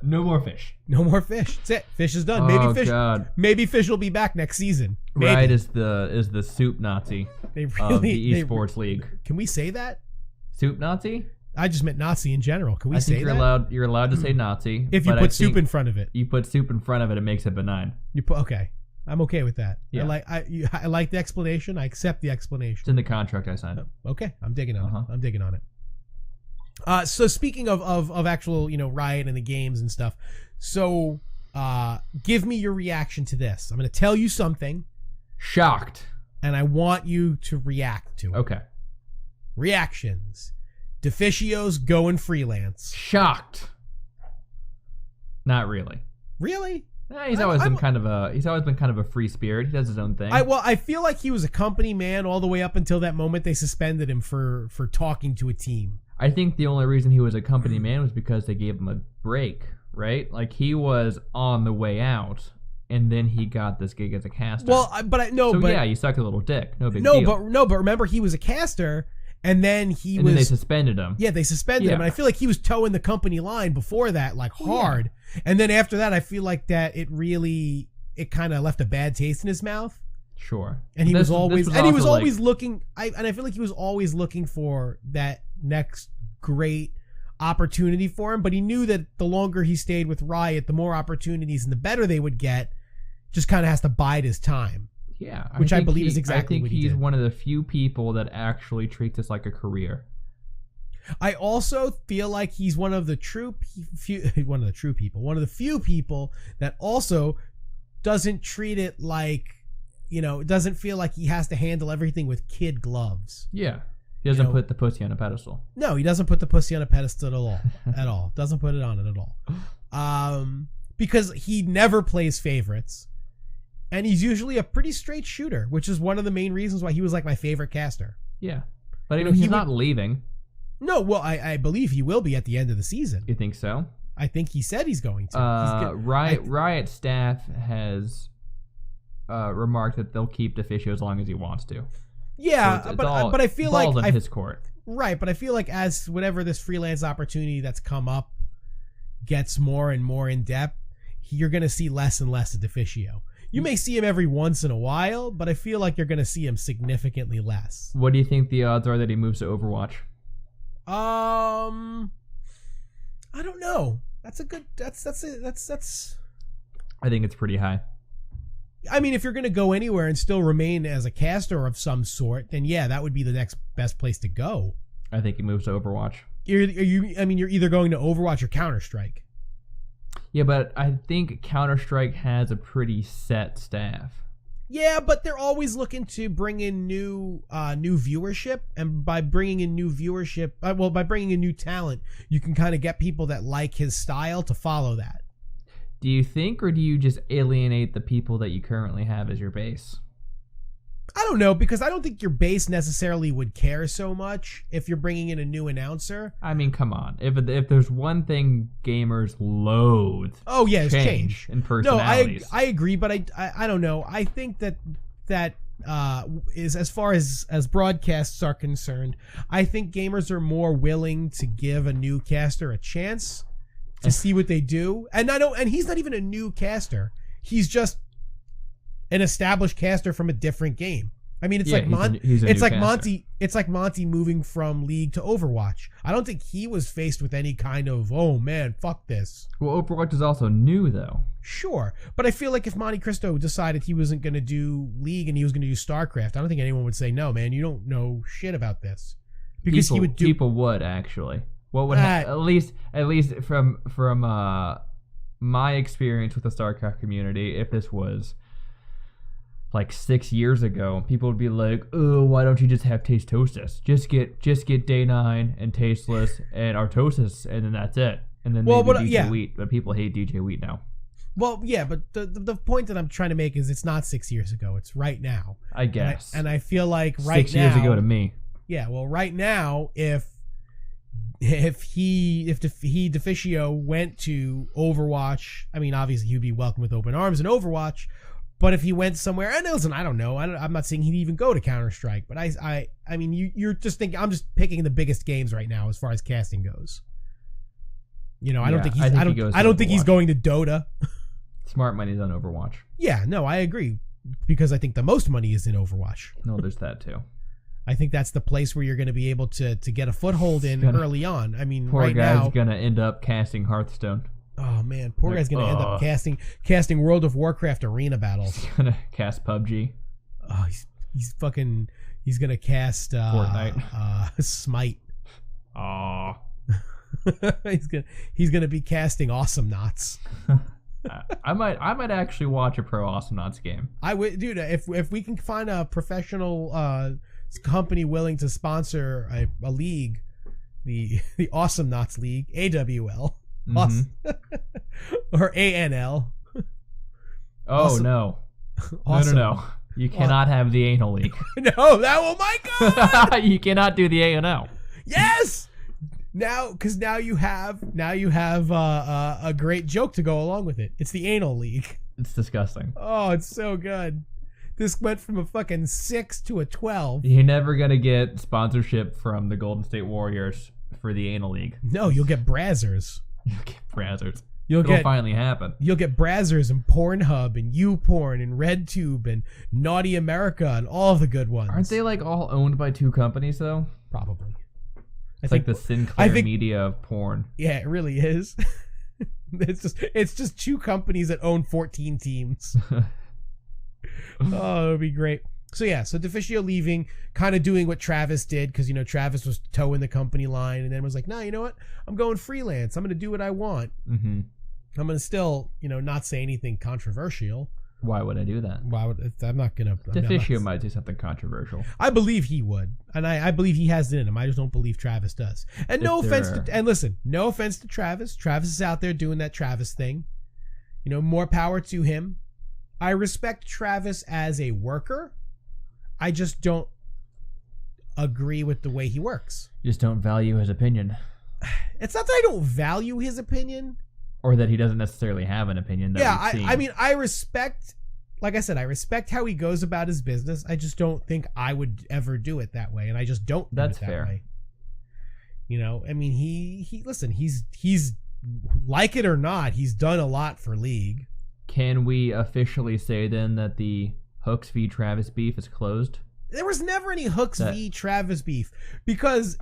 Speaker 2: No more fish.
Speaker 1: No more fish. That's it. Fish is done. Maybe fish will be back next season. Maybe.
Speaker 2: Right is the soup Nazi of the esports league.
Speaker 1: Can we say that?
Speaker 2: Soup Nazi?
Speaker 1: I just meant Nazi in general. Can we say
Speaker 2: that? You're allowed to say Nazi
Speaker 1: if you put soup in front of it.
Speaker 2: You put soup in front of it makes it benign.
Speaker 1: Okay. I'm okay with that. Yeah. I like the explanation. I accept the explanation.
Speaker 2: It's in the contract I signed.
Speaker 1: Okay. I'm digging on it. I'm digging on it. So speaking of actual, Riot and the games and stuff. So, give me your reaction to this. I'm going to tell you something.
Speaker 2: Shocked.
Speaker 1: And I want you to react to it.
Speaker 2: Okay.
Speaker 1: Reactions. Deficio's going freelance.
Speaker 2: Shocked. Not really.
Speaker 1: Really?
Speaker 2: He's always been kind of a free spirit. He does his own thing.
Speaker 1: I feel like he was a company man all the way up until that moment they suspended him for talking to a team.
Speaker 2: I think the only reason he was a company man was because they gave him a break, right? Like he was on the way out, and then he got this gig as a caster.
Speaker 1: Well, but
Speaker 2: you sucked a little dick. No big deal.
Speaker 1: But remember he was a caster, and then then
Speaker 2: they suspended him.
Speaker 1: Yeah, they suspended him, and I feel like he was towing the company line before that, like hard. Yeah. And then after that, I feel like that it kind of left a bad taste in his mouth.
Speaker 2: Sure.
Speaker 1: And he was always looking. I feel like he was always looking for that next great opportunity for him, but he knew that the longer he stayed with Riot, the more opportunities and the better they would get. Just kind of has to bide his time.
Speaker 2: Yeah,
Speaker 1: which I believe is exactly what he did.
Speaker 2: I think he's one of the few people that actually treats this like a career.
Speaker 1: I also feel like he's one of the few people that also doesn't treat it like it doesn't feel like he has to handle everything with kid gloves.
Speaker 2: Yeah. He doesn't put the pussy on a pedestal.
Speaker 1: No, he doesn't put the pussy on a pedestal at all. Doesn't put it on it at all. Because he never plays favorites. And he's usually a pretty straight shooter, which is one of the main reasons why he was like my favorite caster.
Speaker 2: Yeah. But he's not leaving.
Speaker 1: No, well, I believe he will be at the end of the season.
Speaker 2: You think so?
Speaker 1: I think he said he's going to.
Speaker 2: Riot staff has remarked that they'll keep Deficio as long as he wants to.
Speaker 1: Yeah,
Speaker 2: so
Speaker 1: but I feel like
Speaker 2: on his court.
Speaker 1: Right, but I feel like as whatever this freelance opportunity that's come up gets more and more in depth, you're going to see less and less of Deficio. You may see him every once in a while, but I feel like you're going to see him significantly less.
Speaker 2: What do you think the odds are that he moves to Overwatch?
Speaker 1: I don't know. That's
Speaker 2: I think it's pretty high.
Speaker 1: I mean, if you're going to go anywhere and still remain as a caster of some sort, then yeah, that would be the next best place to go.
Speaker 2: I think he moves to Overwatch.
Speaker 1: You're either going to Overwatch or Counter-Strike.
Speaker 2: Yeah, but I think Counter-Strike has a pretty set staff.
Speaker 1: Yeah, but they're always looking to bring in new viewership, and by bringing in new viewership, by bringing in new talent, you can kind of get people that like his style to follow that.
Speaker 2: Do you think, or do you just alienate the people that you currently have as your base?
Speaker 1: I don't know, because I don't think your base necessarily would care so much if you're bringing in a new announcer.
Speaker 2: I mean, come on. If there's one thing gamers loathe,
Speaker 1: it's change
Speaker 2: and personalities.
Speaker 1: No, I agree, but I don't know. I think that is as far as broadcasts are concerned. I think gamers are more willing to give a new caster a chance to see what they do, and he's not even a new caster. He's just an established caster from a different game. I mean, it's like Monty moving from League to Overwatch. I don't think he was faced with any kind of, oh man, fuck this.
Speaker 2: Well, Overwatch is also new though.
Speaker 1: Sure, but I feel like if Monte Cristo decided he wasn't going to do League and he was going to do StarCraft, I don't think anyone would say, no man, you don't know shit about this. Because
Speaker 2: people would actually. What would at least from my experience with the StarCraft community, if this was like 6 years ago, people would be like, oh, why don't you just have Tastosis? Just get Day 9 and Tasteless and Artosis, and then that's it. And then DJ Wheat. But people hate DJ Wheat now.
Speaker 1: Well, yeah, but the point that I'm trying to make is it's not 6 years ago. It's right now.
Speaker 2: I guess.
Speaker 1: And I feel like
Speaker 2: 6 years ago to me.
Speaker 1: Yeah, well, right now, if Deficio went to Overwatch, I mean, obviously he'd be welcome with open arms in Overwatch. But if he went somewhere, and listen, I don't know. I'm not saying he'd even go to Counter-Strike, but I mean, you're just thinking. I'm just picking the biggest games right now as far as casting goes. I don't think he's going to Dota.
Speaker 2: Smart money's on Overwatch.
Speaker 1: Yeah, no, I agree, because I think the most money is in Overwatch.
Speaker 2: No, there's that too.
Speaker 1: I think that's the place where you're going to be able to get a foothold in early on. I mean,
Speaker 2: poor
Speaker 1: right
Speaker 2: guy's
Speaker 1: now,
Speaker 2: going to end up casting Hearthstone.
Speaker 1: Oh man, poor guy's gonna end up casting World of Warcraft arena battles.
Speaker 2: He's gonna cast PUBG.
Speaker 1: Oh, he's gonna cast
Speaker 2: Fortnite.
Speaker 1: Smite.
Speaker 2: Oh.
Speaker 1: he's gonna be casting Awesome Knots.
Speaker 2: I might actually watch a Pro Awesome Knots game.
Speaker 1: I would, dude. If we can find a professional company willing to sponsor a league, the Awesome Knots League, AWL. Awesome. Or ANL.
Speaker 2: Oh,
Speaker 1: awesome.
Speaker 2: No.
Speaker 1: Awesome.
Speaker 2: No. You cannot have the anal league.
Speaker 1: No, oh my God!
Speaker 2: You cannot do the ANL.
Speaker 1: Yes! Because now you have a great joke to go along with it. It's the anal league.
Speaker 2: It's disgusting.
Speaker 1: Oh, it's so good. This went from a fucking 6 to a 12.
Speaker 2: You're never going to get sponsorship from the Golden State Warriors for the anal league.
Speaker 1: No, you'll get Brazzers.
Speaker 2: You'll get Brazzers.
Speaker 1: It'll
Speaker 2: finally happen.
Speaker 1: You'll get Brazzers and Pornhub and YouPorn and RedTube and Naughty America and all the good ones.
Speaker 2: Aren't they like all owned by two companies though?
Speaker 1: Probably.
Speaker 2: It's like the Sinclair Media of porn.
Speaker 1: Yeah, it really is. It's just two companies that own 14 teams. Oh, it'd be great. So Deficio leaving, kind of doing what Travis did, because Travis was towing the company line, and then was like, "No, you know what? I'm going freelance. I'm going to do what I want.
Speaker 2: Mm-hmm.
Speaker 1: I'm going to still, not say anything controversial.
Speaker 2: Why would I do that?
Speaker 1: Why would I'm not gonna?
Speaker 2: Deficio might say something controversial.
Speaker 1: I believe he would, and I believe he has it in him. I just don't believe Travis does. And no offense to Travis. Travis is out there doing that Travis thing. You know, more power to him. I respect Travis as a worker. I just don't agree with the way he works.
Speaker 2: You just don't value his opinion.
Speaker 1: It's not that I don't value his opinion.
Speaker 2: Or that he doesn't necessarily have an opinion.
Speaker 1: I mean, I respect, like I said, I respect how he goes about his business. I just don't think I would ever do it that way. And I just don't do
Speaker 2: That's
Speaker 1: it that
Speaker 2: fair.
Speaker 1: way. You know, I mean, he's like it or not, he's done a lot for League.
Speaker 2: Can we officially say then that the Hooks v. Travis beef is closed?
Speaker 1: There was never any Hooks v. Travis beef because...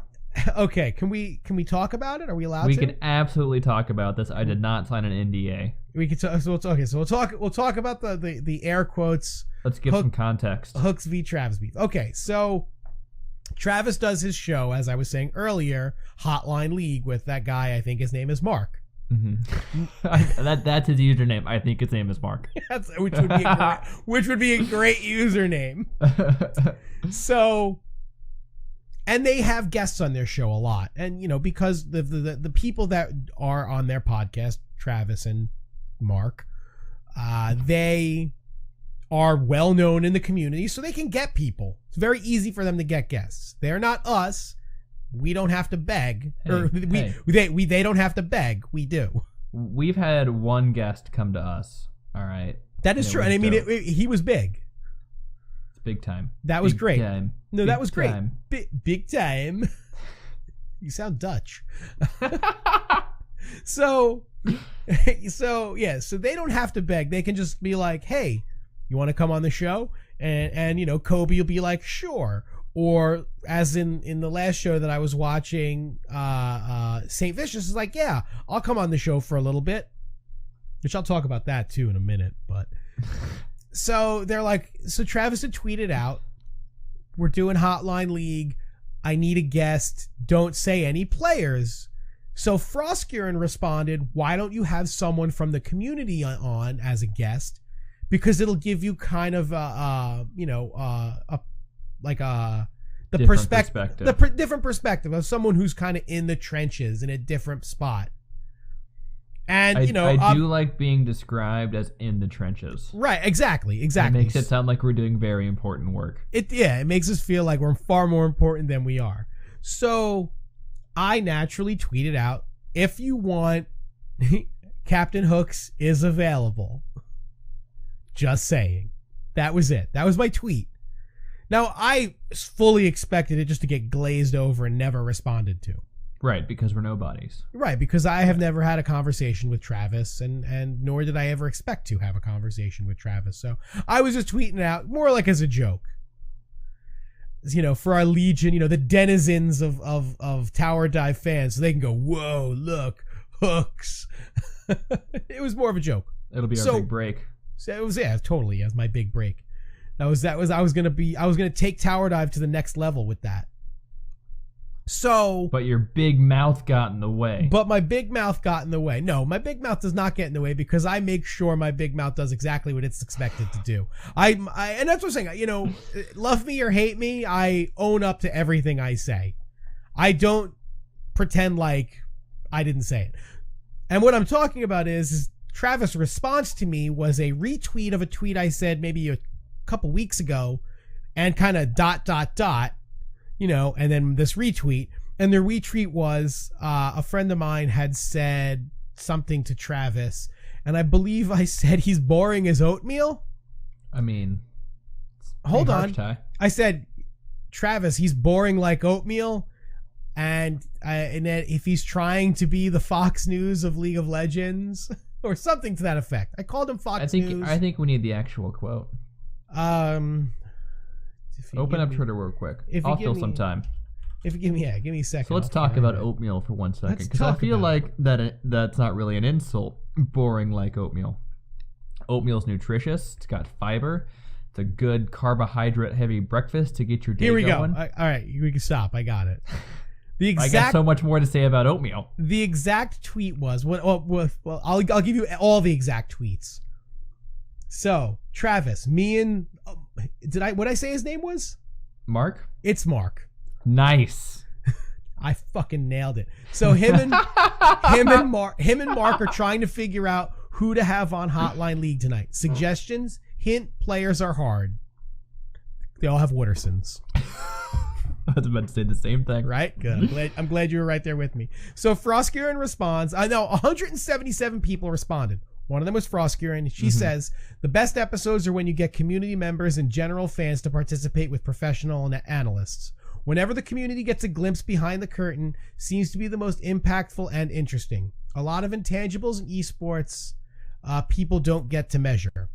Speaker 1: Okay, can we talk about it? Are we allowed to?
Speaker 2: We can absolutely talk about this. I did not sign an NDA.
Speaker 1: We can talk. So we'll talk about the air quotes.
Speaker 2: Let's give some context.
Speaker 1: Hooks v. Travis beef. Okay, so Travis does his show, as I was saying earlier, Hotline League with that guy. I think his name is Mark.
Speaker 2: Mm-hmm. That's his username. I think his name is Mark.
Speaker 1: which would be a great username. So. And they have guests on their show a lot. And, you know, because the people that are on their podcast, Travis and Mark, they are well known in the community, so they can get people. It's very easy for them to get guests. They're not us. We don't have to beg. They don't have to beg. We do.
Speaker 2: We've had one guest come to us. All right.
Speaker 1: That is true. And I mean, he was big.
Speaker 2: Big time.
Speaker 1: That was great.
Speaker 2: Time.
Speaker 1: No, that was great.
Speaker 2: Time.
Speaker 1: Big time. You sound Dutch. So they don't have to beg. They can just be like, hey, you want to come on the show? And you know, Kobe will be like, sure. Or as in the last show that I was watching, St. Vicious is like, yeah, I'll come on the show for a little bit. Which I'll talk about that too in a minute, but... So they're like, so Travis had tweeted out, we're doing Hotline League. I need a guest. Don't say any players. So Froskuren responded, why don't you have someone from the community on as a guest? Because it'll give you kind of the different perspective of someone who's kind of in the trenches in a different spot. And
Speaker 2: I do like being described as in the trenches.
Speaker 1: Right, exactly. It
Speaker 2: makes it sound like we're doing very important work.
Speaker 1: It makes us feel like we're far more important than we are. So I naturally tweeted out, if you want, Captain Hooks is available. Just saying. That was it. That was my tweet. Now, I fully expected it just to get glazed over and never responded to.
Speaker 2: Right, because we're nobodies.
Speaker 1: Right, because I have never had a conversation with Travis, and nor did I ever expect to have a conversation with Travis. So I was just tweeting it out more like as a joke. You know, for our legion, you know, the denizens of Tower Dive fans, so they can go, whoa, look, Hooks. It was more of a joke.
Speaker 2: It'll be our big break.
Speaker 1: So it was, totally. It was my big break. I was gonna take Tower Dive to the next level with that. So,
Speaker 2: but your big mouth got in the way.
Speaker 1: But my big mouth got in the way. No, my big mouth does not get in the way because I make sure my big mouth does exactly what it's expected to do. And that's what I'm saying. You know, love me or hate me, I own up to everything I say. I don't pretend like I didn't say it. And what I'm talking about is Travis' response to me was a retweet of a tweet I said maybe a couple weeks ago, and kind of ... You know, and then this retweet, and the retweet was a friend of mine had said something to Travis, and I believe I said he's boring as oatmeal.
Speaker 2: I mean,
Speaker 1: hold on. I said, Travis, he's boring like oatmeal, and that if he's trying to be the Fox News of League of Legends or something to that effect. I called him Fox News.
Speaker 2: I think we need the actual quote. Open up Twitter real quick. I'll fill some time.
Speaker 1: If you give me a second.
Speaker 2: So let's talk about oatmeal for 1 second, because I feel like that's not really an insult. Boring like oatmeal. Oatmeal's nutritious. It's got fiber. It's a good carbohydrate-heavy breakfast to get your day going. Here we go.
Speaker 1: All right, we can stop. I got it.
Speaker 2: I got so much more to say about oatmeal.
Speaker 1: The exact tweet was I'll give you all the exact tweets. So, Travis, me and what I say his name was?
Speaker 2: Mark?
Speaker 1: It's Mark.
Speaker 2: Nice.
Speaker 1: I fucking nailed it. So him and Mark are trying to figure out who to have on Hotline League tonight. Suggestions? Hint: players are hard. They all have Woodersons.
Speaker 2: I was about to say the same thing.
Speaker 1: Right? Good. I'm glad you were right there with me. So Frostgearin responds. I know 177 people responded. One of them was Frostgearin. She says, the best episodes are when you get community members and general fans to participate with professional analysts. Whenever the community gets a glimpse behind the curtain, seems to be the most impactful and interesting. A lot of intangibles in esports people don't get to measure.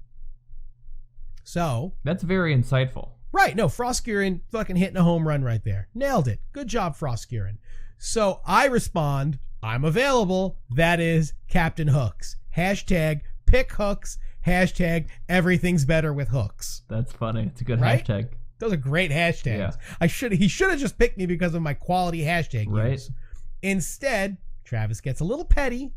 Speaker 1: So
Speaker 2: that's very insightful.
Speaker 1: Right. No, Frostgearin fucking hitting a home run right there. Nailed it. Good job, Frostgearin. So I respond, I'm available. That is Captain Hooks. Hashtag pick hooks. Hashtag everything's better with hooks.
Speaker 2: That's funny. It's a good
Speaker 1: right?
Speaker 2: hashtag.
Speaker 1: Those are great hashtags. Yeah. He should have just picked me because of my quality hashtag use. Instead, Travis gets a little petty.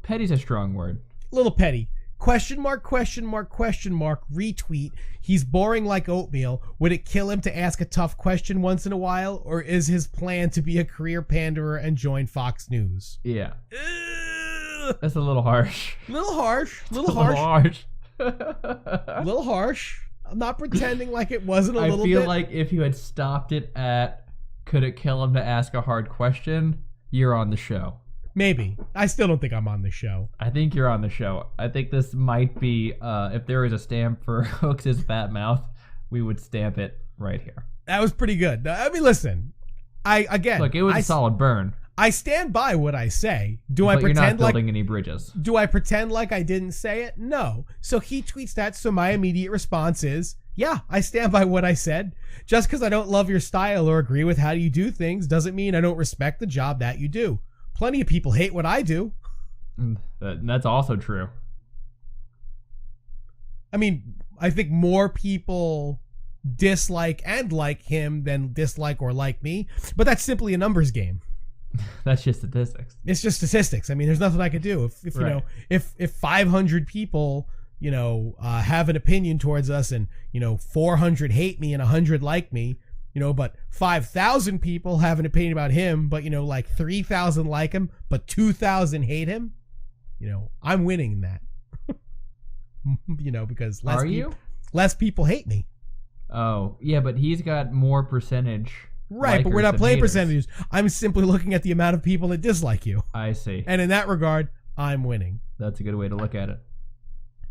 Speaker 2: Petty's a strong word.
Speaker 1: Little petty. Question mark, retweet. He's boring like oatmeal. Would it kill him to ask a tough question once in a while? Or is his plan to be a career panderer and join Fox News?
Speaker 2: Yeah. That's a little harsh.
Speaker 1: Little harsh.
Speaker 2: Little
Speaker 1: harsh. I'm not pretending like it wasn't a little bit.
Speaker 2: I feel like if you had stopped it at, could it kill him to ask a hard question? You're on the show.
Speaker 1: Maybe. I still don't think I'm on the show.
Speaker 2: I think you're on the show. I think this might be, if there was a stamp for Hooks' fat mouth, we would stamp it right here.
Speaker 1: That was pretty good. I mean, listen.
Speaker 2: Look, it was a solid burn.
Speaker 1: I stand by what I say. Do
Speaker 2: but
Speaker 1: I pretend
Speaker 2: you're not building
Speaker 1: like
Speaker 2: any bridges?
Speaker 1: Do I pretend like I didn't say it? No. So he tweets that. So my immediate response is, yeah, I stand by what I said. Just because I don't love your style or agree with how you do things doesn't mean I don't respect the job that you do. Plenty of people hate what I do.
Speaker 2: That's also true.
Speaker 1: I mean, I think more people dislike and like him than dislike or like me, but that's simply a numbers game.
Speaker 2: That's just statistics.
Speaker 1: It's just statistics. I mean, there's nothing I could do. If you know, if 500 people, have an opinion towards us and, 400 hate me and 100 like me, but 5,000 people have an opinion about him, but, like 3,000 like him, but 2,000 hate him, I'm winning in that. Because less people hate me.
Speaker 2: Oh, yeah, but he's got more percentage.
Speaker 1: Right, but we're not playing percentages. I'm simply looking at the amount of people that dislike you.
Speaker 2: I see.
Speaker 1: And in that regard, I'm winning.
Speaker 2: That's a good way to look at it.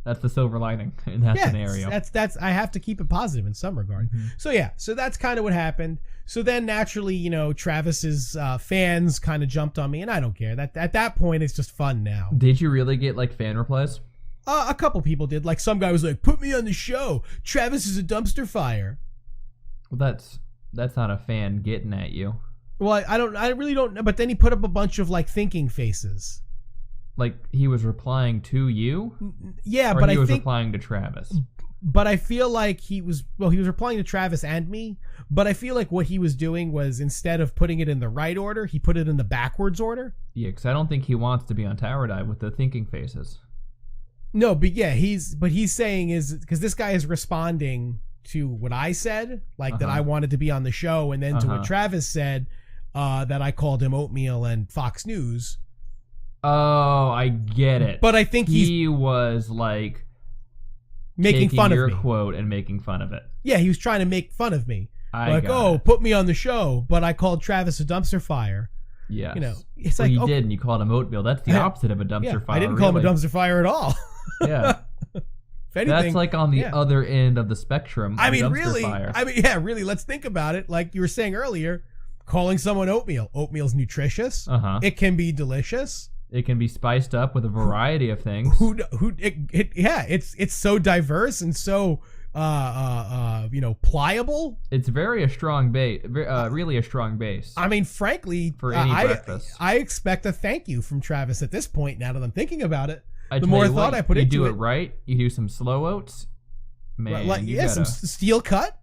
Speaker 2: That's the silver lining in that scenario.
Speaker 1: That's I have to keep it positive in some regard. Mm-hmm. So that's kind of what happened. So then naturally, Travis's fans kind of jumped on me, and I don't care. That at that point, it's just fun now.
Speaker 2: Did you really get like fan replies?
Speaker 1: A couple people did. Like some guy was like, "Put me on the show. Travis is a dumpster fire."
Speaker 2: Well, that's not a fan getting at you.
Speaker 1: Well, I really don't know. But then he put up a bunch of like thinking faces.
Speaker 2: Like he was replying to you?
Speaker 1: Yeah,
Speaker 2: or
Speaker 1: but
Speaker 2: he was replying to Travis.
Speaker 1: But I feel like he was replying to Travis and me, but I feel like what he was doing was instead of putting it in the right order, he put it in the backwards order.
Speaker 2: Yeah, because I don't think he wants to be on Tower Dive with the thinking faces.
Speaker 1: No, but yeah, he's saying is because this guy is responding to what I said, like that I wanted to be on the show, and then to what Travis said, that I called him oatmeal and Fox News.
Speaker 2: Oh, I get it.
Speaker 1: But I think
Speaker 2: he was like
Speaker 1: making fun of me.
Speaker 2: Your quote and making fun of it.
Speaker 1: Yeah, he was trying to make fun of me.
Speaker 2: It.
Speaker 1: Put me on the show, but I called Travis a dumpster fire.
Speaker 2: Yes.
Speaker 1: It's
Speaker 2: you did, and you called him oatmeal. That's the opposite of a dumpster fire.
Speaker 1: I didn't call him a dumpster fire at all.
Speaker 2: Yeah.
Speaker 1: If anything,
Speaker 2: that's like on the other end of the spectrum.
Speaker 1: I mean, really. Really. Let's think about it. Like you were saying earlier, calling someone oatmeal. Oatmeal's nutritious. It can be delicious.
Speaker 2: It can be spiced up with a variety of things.
Speaker 1: It's so diverse and so pliable.
Speaker 2: It's very a strong base, really a strong base.
Speaker 1: I mean, frankly,
Speaker 2: for any breakfast,
Speaker 1: I expect a thank you from Travis at this point. Now that I'm thinking about it, the more thought I put into it,
Speaker 2: you do it right. You do some slow oats, man.
Speaker 1: Some steel cut.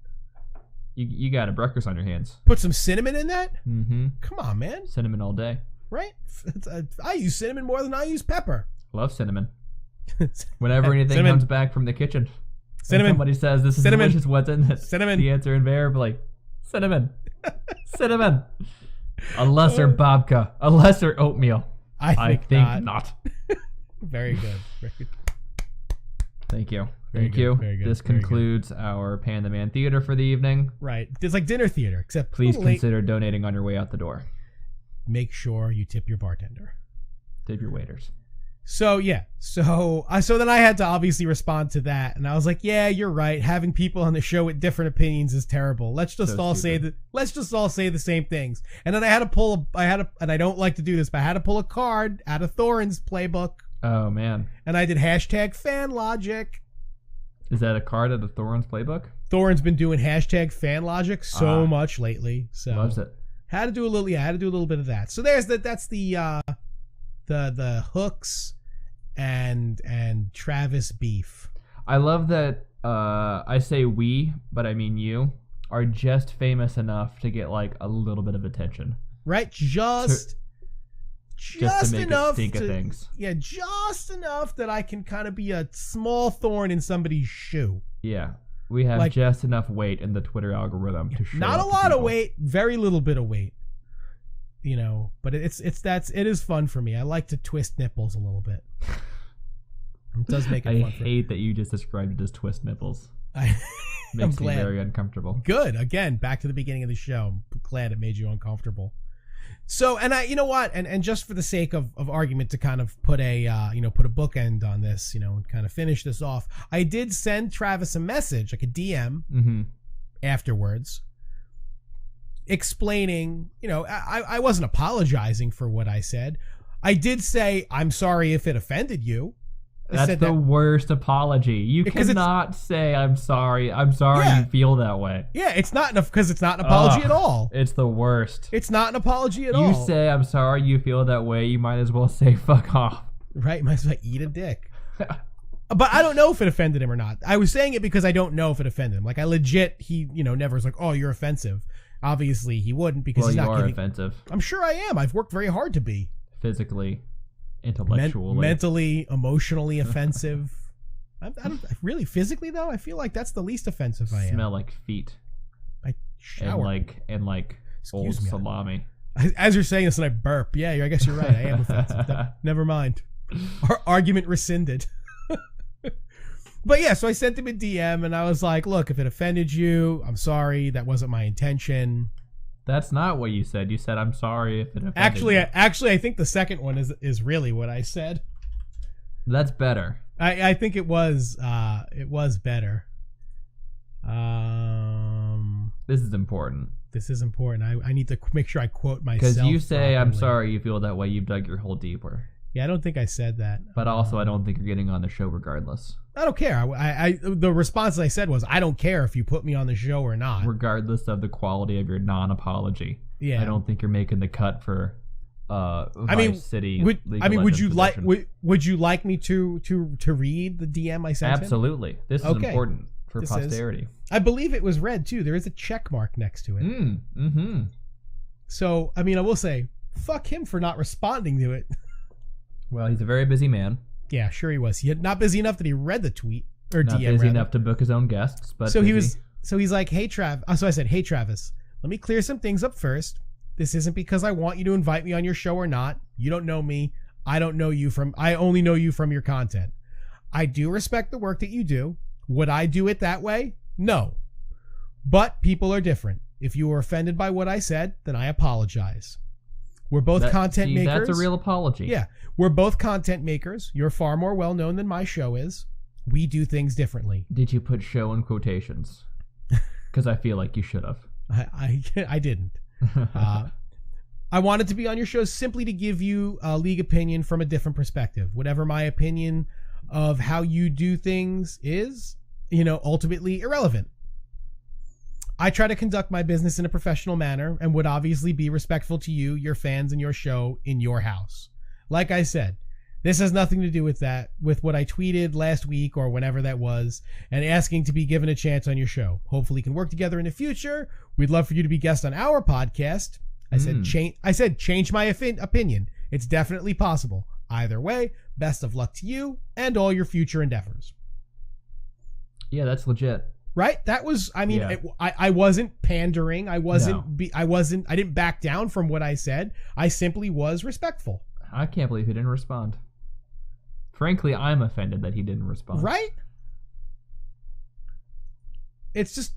Speaker 2: You got a breakfast on your hands.
Speaker 1: Put some cinnamon in that.
Speaker 2: Mm-hmm.
Speaker 1: Come on, man.
Speaker 2: Cinnamon all day.
Speaker 1: Right? I use cinnamon more than I use pepper.
Speaker 2: Love cinnamon. Whenever anything
Speaker 1: Cinnamon.
Speaker 2: comes back from the kitchen,
Speaker 1: Cinnamon.
Speaker 2: and somebody says this is
Speaker 1: Cinnamon.
Speaker 2: delicious, what's in it?
Speaker 1: Cinnamon.
Speaker 2: The answer invariably, cinnamon. Cinnamon. A lesser babka. A lesser oatmeal.
Speaker 1: I think
Speaker 2: not.
Speaker 1: Very good. Very good.
Speaker 2: Thank you.
Speaker 1: Very
Speaker 2: Thank
Speaker 1: good,
Speaker 2: you.
Speaker 1: very good,
Speaker 2: This
Speaker 1: very good.
Speaker 2: concludes our Panda Man Theater for the evening.
Speaker 1: Right. It's like dinner theater, except a
Speaker 2: Please
Speaker 1: little late.
Speaker 2: consider donating on your way out the door.
Speaker 1: Make sure you tip your bartender.
Speaker 2: Tip your waiters.
Speaker 1: So yeah, so then I had to obviously respond to that, and I was like, yeah, you're right. Having people on the show with different opinions is terrible. Let's just all say the same things. And then I had to pull and I don't like to do this, but I had to pull a card out of Thorin's playbook.
Speaker 2: Oh man,
Speaker 1: And I did #FanLogic.
Speaker 2: is that a card of the Thorin's playbook?
Speaker 1: Thorin's been doing #FanLogic so much lately, so
Speaker 2: Loves it.
Speaker 1: had to do a little bit of that. So there's that's the hooks and Travis beef.
Speaker 2: I love that I say we, but I mean you, are just famous enough to get like a little bit of attention.
Speaker 1: Right? Just
Speaker 2: to make
Speaker 1: enough
Speaker 2: it stink of things.
Speaker 1: Yeah, just enough that I can kind of be a small thorn in somebody's shoe.
Speaker 2: Yeah. We have
Speaker 1: Like-
Speaker 2: just enough weight in the Twitter algorithm to show
Speaker 1: Not
Speaker 2: up
Speaker 1: a
Speaker 2: to
Speaker 1: lot of
Speaker 2: people.
Speaker 1: weight, very little bit of weight. You know, but it is fun for me. I like to twist nipples a little bit. It does make it
Speaker 2: I
Speaker 1: fun for me.
Speaker 2: hate that you just described it as twist nipples.
Speaker 1: I'm
Speaker 2: Makes me
Speaker 1: glad.
Speaker 2: very uncomfortable.
Speaker 1: Good. Again, back to the beginning of the show. I'm glad it made you uncomfortable. So, and you know what? And just for the sake of argument, to kind of put a bookend on this, and kind of finish this off, I did send Travis a message, like a DM, afterwards, explaining, I wasn't apologizing for what I said. I did say, I'm sorry if it offended you.
Speaker 2: That's the worst apology. You cannot say, I'm sorry. I'm sorry you feel that way.
Speaker 1: Yeah, it's not enough because it's not an apology at all.
Speaker 2: It's the worst.
Speaker 1: It's not an apology at all.
Speaker 2: You say, I'm sorry you feel that way. You might as well say, fuck off.
Speaker 1: Right, might as well eat a dick. But I don't know if it offended him or not. I was saying it because I don't know if it offended him. Like, I legit, he, never was like, oh, you're offensive. Obviously, he wouldn't because he's not
Speaker 2: you are offensive.
Speaker 1: I'm sure I am. I've worked very hard to be.
Speaker 2: Physically, intellectually.
Speaker 1: Mentally, emotionally offensive. I don't really, physically, though, I feel like that's the least offensive I am.
Speaker 2: Smell like feet.
Speaker 1: I shower.
Speaker 2: And like old
Speaker 1: Excuse me.
Speaker 2: salami.
Speaker 1: As you're saying this and I burp. Yeah, I guess you're right. I am offensive. Never mind. Our argument rescinded. But yeah, so I sent him a DM and I was like, look, if it offended you, I'm sorry. That wasn't my intention.
Speaker 2: That's not what you said. You said, I'm sorry if it offended you.
Speaker 1: Actually, I think the second one is really what I said.
Speaker 2: That's better.
Speaker 1: I think it was better.
Speaker 2: This is important.
Speaker 1: This is important. I need to make sure I quote myself.
Speaker 2: Because you say, I'm
Speaker 1: properly.
Speaker 2: sorry you feel that way, you've dug your hole deeper.
Speaker 1: Yeah, I don't think I said that.
Speaker 2: But also, I don't think you're getting on the show regardless.
Speaker 1: I don't care. The response I said was, I don't care if you put me on the show or not.
Speaker 2: Regardless of the quality of your non-apology.
Speaker 1: Yeah.
Speaker 2: I don't think you're making the cut for Vice City.
Speaker 1: Would you like me to read the DM I sent him?
Speaker 2: Absolutely. This is important for posterity.
Speaker 1: I believe it was read too. There is a check mark next to it. So, I will say, fuck him for not responding to it.
Speaker 2: Well, he's a very busy man.
Speaker 1: Yeah, sure he was. He had not busy enough that he read the tweet or
Speaker 2: Not
Speaker 1: DM.
Speaker 2: busy enough to book his own guests, but
Speaker 1: So
Speaker 2: busy.
Speaker 1: he's like, hey Trav. So I said, hey Travis, let me clear some things up first. This isn't because I want you to invite me on your show or not. You don't know me. I only know you from your content. I do respect the work that you do. Would I do it that way? No. But people are different. If you were offended by what I said, then I apologize. We're both content makers.
Speaker 2: That's a real apology.
Speaker 1: Yeah. We're both content makers. You're far more well known than my show is. We do things differently.
Speaker 2: Did you put show in quotations? Because I feel like you should have.
Speaker 1: I didn't. I wanted to be on your show simply to give you a league opinion from a different perspective. Whatever my opinion of how you do things is, ultimately irrelevant. I try to conduct my business in a professional manner and would obviously be respectful to you, your fans, and your show in your house. Like I said, this has nothing to do with what I tweeted last week or whenever that was, and asking to be given a chance on your show. Hopefully we can work together in the future. We'd love for you to be guest on our podcast. I said change my opinion. It's definitely possible. Either way, best of luck to you and all your future endeavors.
Speaker 2: Yeah, that's legit.
Speaker 1: Right? That was, I mean,
Speaker 2: Yeah.
Speaker 1: I wasn't pandering. I didn't back down from what I said. I simply was respectful.
Speaker 2: I can't believe he didn't respond. Frankly, I'm offended that he didn't respond.
Speaker 1: Right? It's just,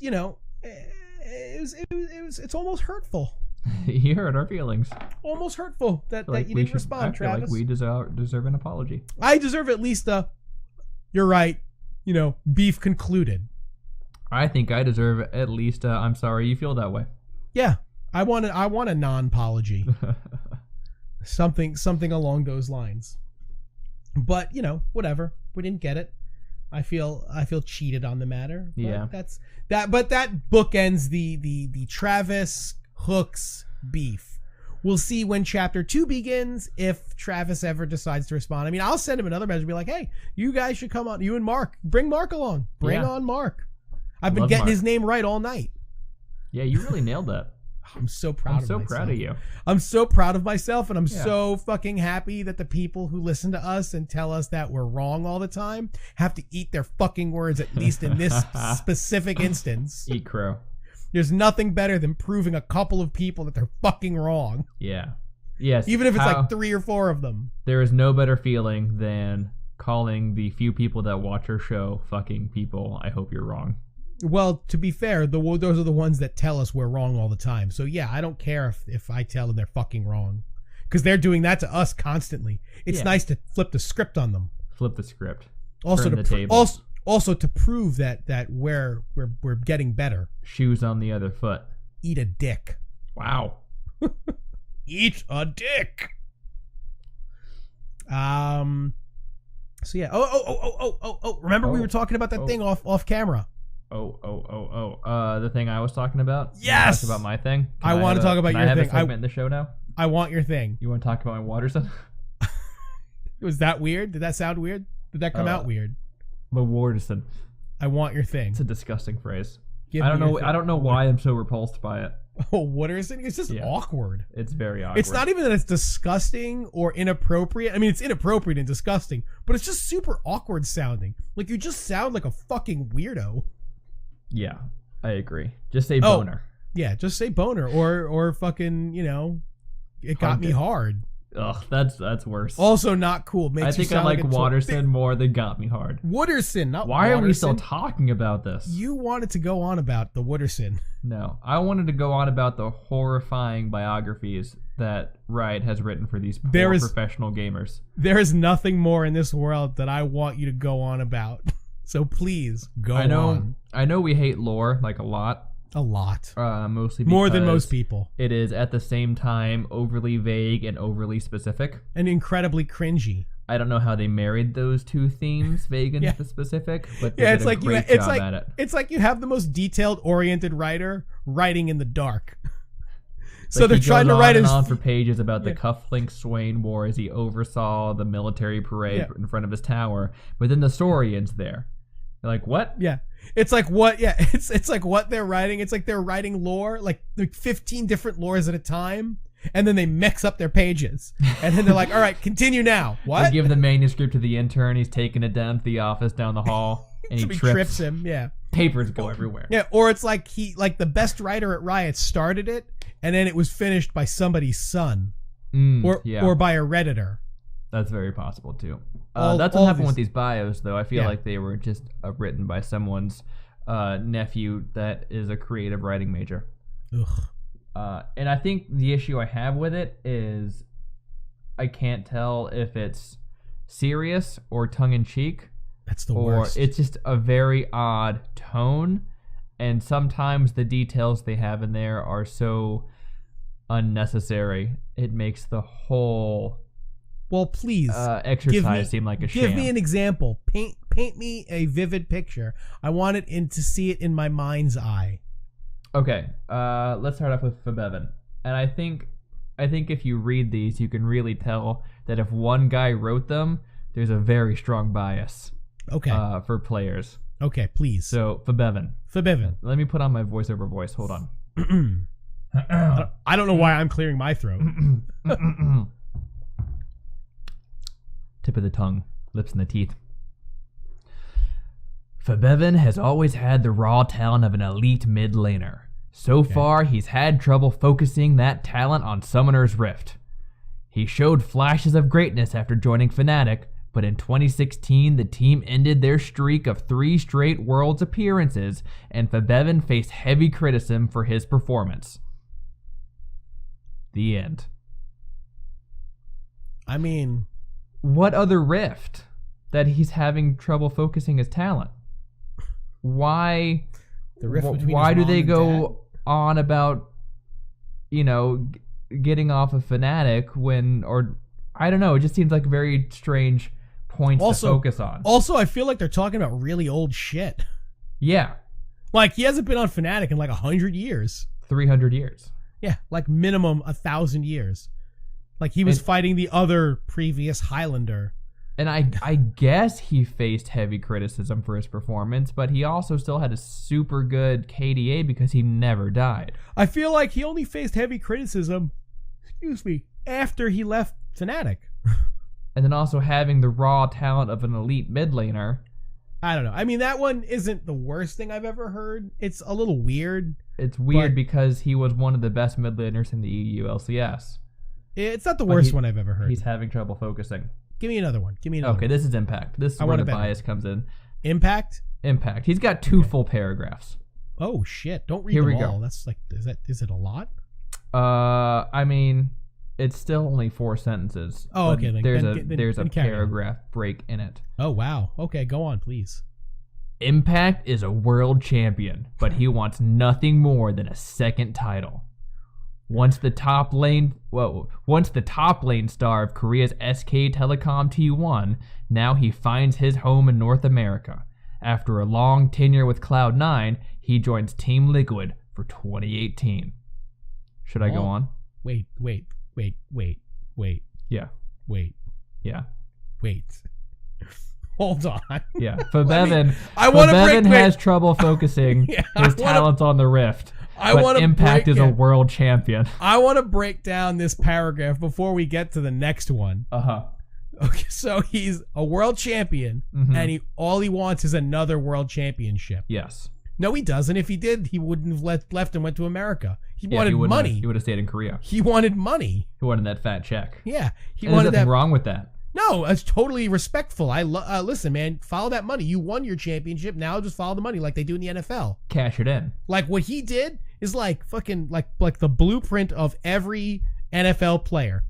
Speaker 1: it's almost hurtful.
Speaker 2: He hurt our feelings.
Speaker 1: Almost hurtful that you didn't respond,
Speaker 2: I feel
Speaker 1: Travis.
Speaker 2: like we deserve an apology.
Speaker 1: I deserve at least you're right, beef concluded.
Speaker 2: I think I deserve at least I'm sorry you feel that way.
Speaker 1: Yeah. I want a non-apology. Something along those lines. But, whatever. We didn't get it. I feel cheated on the matter.
Speaker 2: Yeah.
Speaker 1: But that bookends the Travis Hooks beef. We'll see when chapter 2 begins if Travis ever decides to respond. I mean, I'll send him another message and be like, hey, you guys should come on. You and Mark. Bring Mark along. Bring on Mark. I've been getting his name right all night.
Speaker 2: Yeah, you really nailed that.
Speaker 1: I'm so proud of myself.
Speaker 2: I'm so proud of you.
Speaker 1: I'm so proud of myself, and I'm so fucking happy that the people who listen to us and tell us that we're wrong all the time have to eat their fucking words, at least in this specific instance.
Speaker 2: Eat crow.
Speaker 1: There's nothing better than proving a couple of people that they're fucking wrong.
Speaker 2: Yeah. Yes.
Speaker 1: Even if it's like 3 or 4 of them.
Speaker 2: There is no better feeling than calling the few people that watch our show fucking people. I hope you're wrong.
Speaker 1: Well, to be fair, those are the ones that tell us we're wrong all the time. So yeah, I don't care if I tell them they're fucking wrong, because they're doing that to us constantly. It's nice to flip the script on them.
Speaker 2: Flip the script.
Speaker 1: Also
Speaker 2: Turn the tables.
Speaker 1: Also to prove that we're getting better.
Speaker 2: Shoes on the other foot.
Speaker 1: Eat a dick.
Speaker 2: Wow.
Speaker 1: Eat a dick. So yeah. Oh. Remember we were talking about that thing off camera.
Speaker 2: The thing I was talking about?
Speaker 1: Yes!
Speaker 2: Talk about my thing?
Speaker 1: I want to talk about your thing.
Speaker 2: I have a segment in the show now?
Speaker 1: I want your thing.
Speaker 2: You want to talk about my Waterson?
Speaker 1: Was that weird? Did that sound weird? Did that come out weird?
Speaker 2: The Waterson.
Speaker 1: I want your thing.
Speaker 2: It's a disgusting phrase.
Speaker 1: I
Speaker 2: don't know why I'm so repulsed by it.
Speaker 1: Oh, Waterson? It's just awkward.
Speaker 2: It's very awkward.
Speaker 1: It's not even that it's disgusting or inappropriate. I mean, it's inappropriate and disgusting, but it's just super awkward sounding. Like, you just sound like a fucking weirdo.
Speaker 2: Yeah, I agree. Just say boner.
Speaker 1: Yeah, just say boner or fucking, it got me hard.
Speaker 2: Ugh, that's worse.
Speaker 1: Also not cool.
Speaker 2: I think I like Waterson more than got me hard.
Speaker 1: Wooderson, not
Speaker 2: Why
Speaker 1: Waterson.
Speaker 2: are we still talking about this?
Speaker 1: You wanted to go on about the Wooderson.
Speaker 2: No, I wanted to go on about the horrifying biographies that Riot has written for these poor professional gamers.
Speaker 1: There is nothing more in this world that I want you to go on about. So please go on.
Speaker 2: I know we hate lore like a lot.
Speaker 1: A lot.
Speaker 2: Mostly
Speaker 1: more than most people.
Speaker 2: It is at the same time overly vague and overly specific.
Speaker 1: And incredibly cringy.
Speaker 2: I don't know how they married those two themes, vague and specific, but they did a great job at it.
Speaker 1: It's like you have the most detailed oriented writer writing in the dark.
Speaker 2: So they're trying to write on for pages about the cufflink Swain War as he oversaw the military parade in front of his tower, but then the story ends there. You're like, what?
Speaker 1: Yeah. It's like what? Yeah. It's like what they're writing. It's like they're writing lore, like 15 different lores at a time, and then they mix up their pages, and then they're like, all right, continue now. What?
Speaker 2: They give the manuscript to the intern. He's taking it down to the office down the hall, and he trips
Speaker 1: him. Yeah.
Speaker 2: Papers go everywhere.
Speaker 1: Yeah. Or it's like the best writer at Riot started it, and then it was finished by somebody's son, or by a Redditor.
Speaker 2: That's very possible too. That's what happened with these bios, though. I feel like they were just written by someone's nephew that is a creative writing major.
Speaker 1: Ugh.
Speaker 2: And I think the issue I have with it is I can't tell if it's serious or tongue-in-cheek.
Speaker 1: That's the worst.
Speaker 2: Or it's just a very odd tone, and sometimes the details they have in there are so unnecessary. It makes the whole...
Speaker 1: Well, please
Speaker 2: exercise seem like a sham.
Speaker 1: Give me an example. Paint me a vivid picture. I want it to see it in my mind's eye.
Speaker 2: Okay, let's start off with Fabevin. And I think if you read these, you can really tell that if one guy wrote them, there's a very strong bias.
Speaker 1: Okay.
Speaker 2: For players.
Speaker 1: Okay, please.
Speaker 2: So Fabevin. Let me put on my voiceover voice. Hold on.
Speaker 1: I don't know why I'm clearing my throat.
Speaker 2: Tip of the tongue, lips and the teeth. Fabevin has always had the raw talent of an elite mid laner. So far, he's had trouble focusing that talent on Summoner's Rift. He showed flashes of greatness after joining Fnatic, but in 2016, the team ended their streak of 3 straight Worlds appearances, and Fabevin faced heavy criticism for his performance. The end.
Speaker 1: I mean,
Speaker 2: what other Rift that he's having trouble focusing his talent? Why?
Speaker 1: The rift between
Speaker 2: why
Speaker 1: his
Speaker 2: do
Speaker 1: mom
Speaker 2: they
Speaker 1: and
Speaker 2: go on about, getting off of Fnatic when, or I don't know, it just seems like very strange points to focus on.
Speaker 1: Also, I feel like they're talking about really old shit.
Speaker 2: Yeah.
Speaker 1: Like, he hasn't been on Fnatic in like 100 years.
Speaker 2: 300 years.
Speaker 1: Yeah, like minimum 1,000 years. Like, he was fighting the other previous Highlander.
Speaker 2: And I guess he faced heavy criticism for his performance, but he also still had a super good KDA because he never died.
Speaker 1: I feel like he only faced heavy criticism, after he left Fnatic.
Speaker 2: And then also having the raw talent of an elite mid laner.
Speaker 1: I don't know. I mean, that one isn't the worst thing I've ever heard. It's a little weird.
Speaker 2: It's weird because he was one of the best mid laners in the EU LCS.
Speaker 1: It's not the worst one I've ever heard.
Speaker 2: He's having trouble focusing.
Speaker 1: Give me another one.
Speaker 2: Okay, this is Impact. This is where the bias comes in.
Speaker 1: Impact?
Speaker 2: Impact. He's got 2 full paragraphs.
Speaker 1: Oh shit! Don't read them all. That's like, is it a lot?
Speaker 2: I mean, it's still only 4 sentences.
Speaker 1: Oh, okay.
Speaker 2: There's a paragraph break in it.
Speaker 1: Oh wow. Okay, go on, please.
Speaker 2: Impact is a world champion, but he wants nothing more than a second title. Once the top lane star of Korea's SK Telecom T1, now he finds his home in North America. After a long tenure with Cloud9, he joins Team Liquid for 2018. Should I go on?
Speaker 1: Wait.
Speaker 2: Yeah.
Speaker 1: Wait.
Speaker 2: Yeah.
Speaker 1: Wait. Hold on.
Speaker 2: Yeah. Fabevin
Speaker 1: Fabevin
Speaker 2: has trouble focusing his talents on the Rift. Impact is a world champion.
Speaker 1: I want to break down this paragraph before we get to the next one. Okay, so he's a world champion, and all he wants is another world championship.
Speaker 2: Yes.
Speaker 1: No, he doesn't. If he did, he wouldn't have left and went to America. He wanted money.
Speaker 2: He would have stayed in Korea.
Speaker 1: He wanted money.
Speaker 2: He wanted that fat check.
Speaker 1: Yeah,
Speaker 2: There's nothing wrong with that.
Speaker 1: No, it's totally respectful. Listen, man, follow that money. You won your championship. Now just follow the money like they do in the NFL.
Speaker 2: Cash it in.
Speaker 1: Like what he did is like fucking like the blueprint of every NFL player.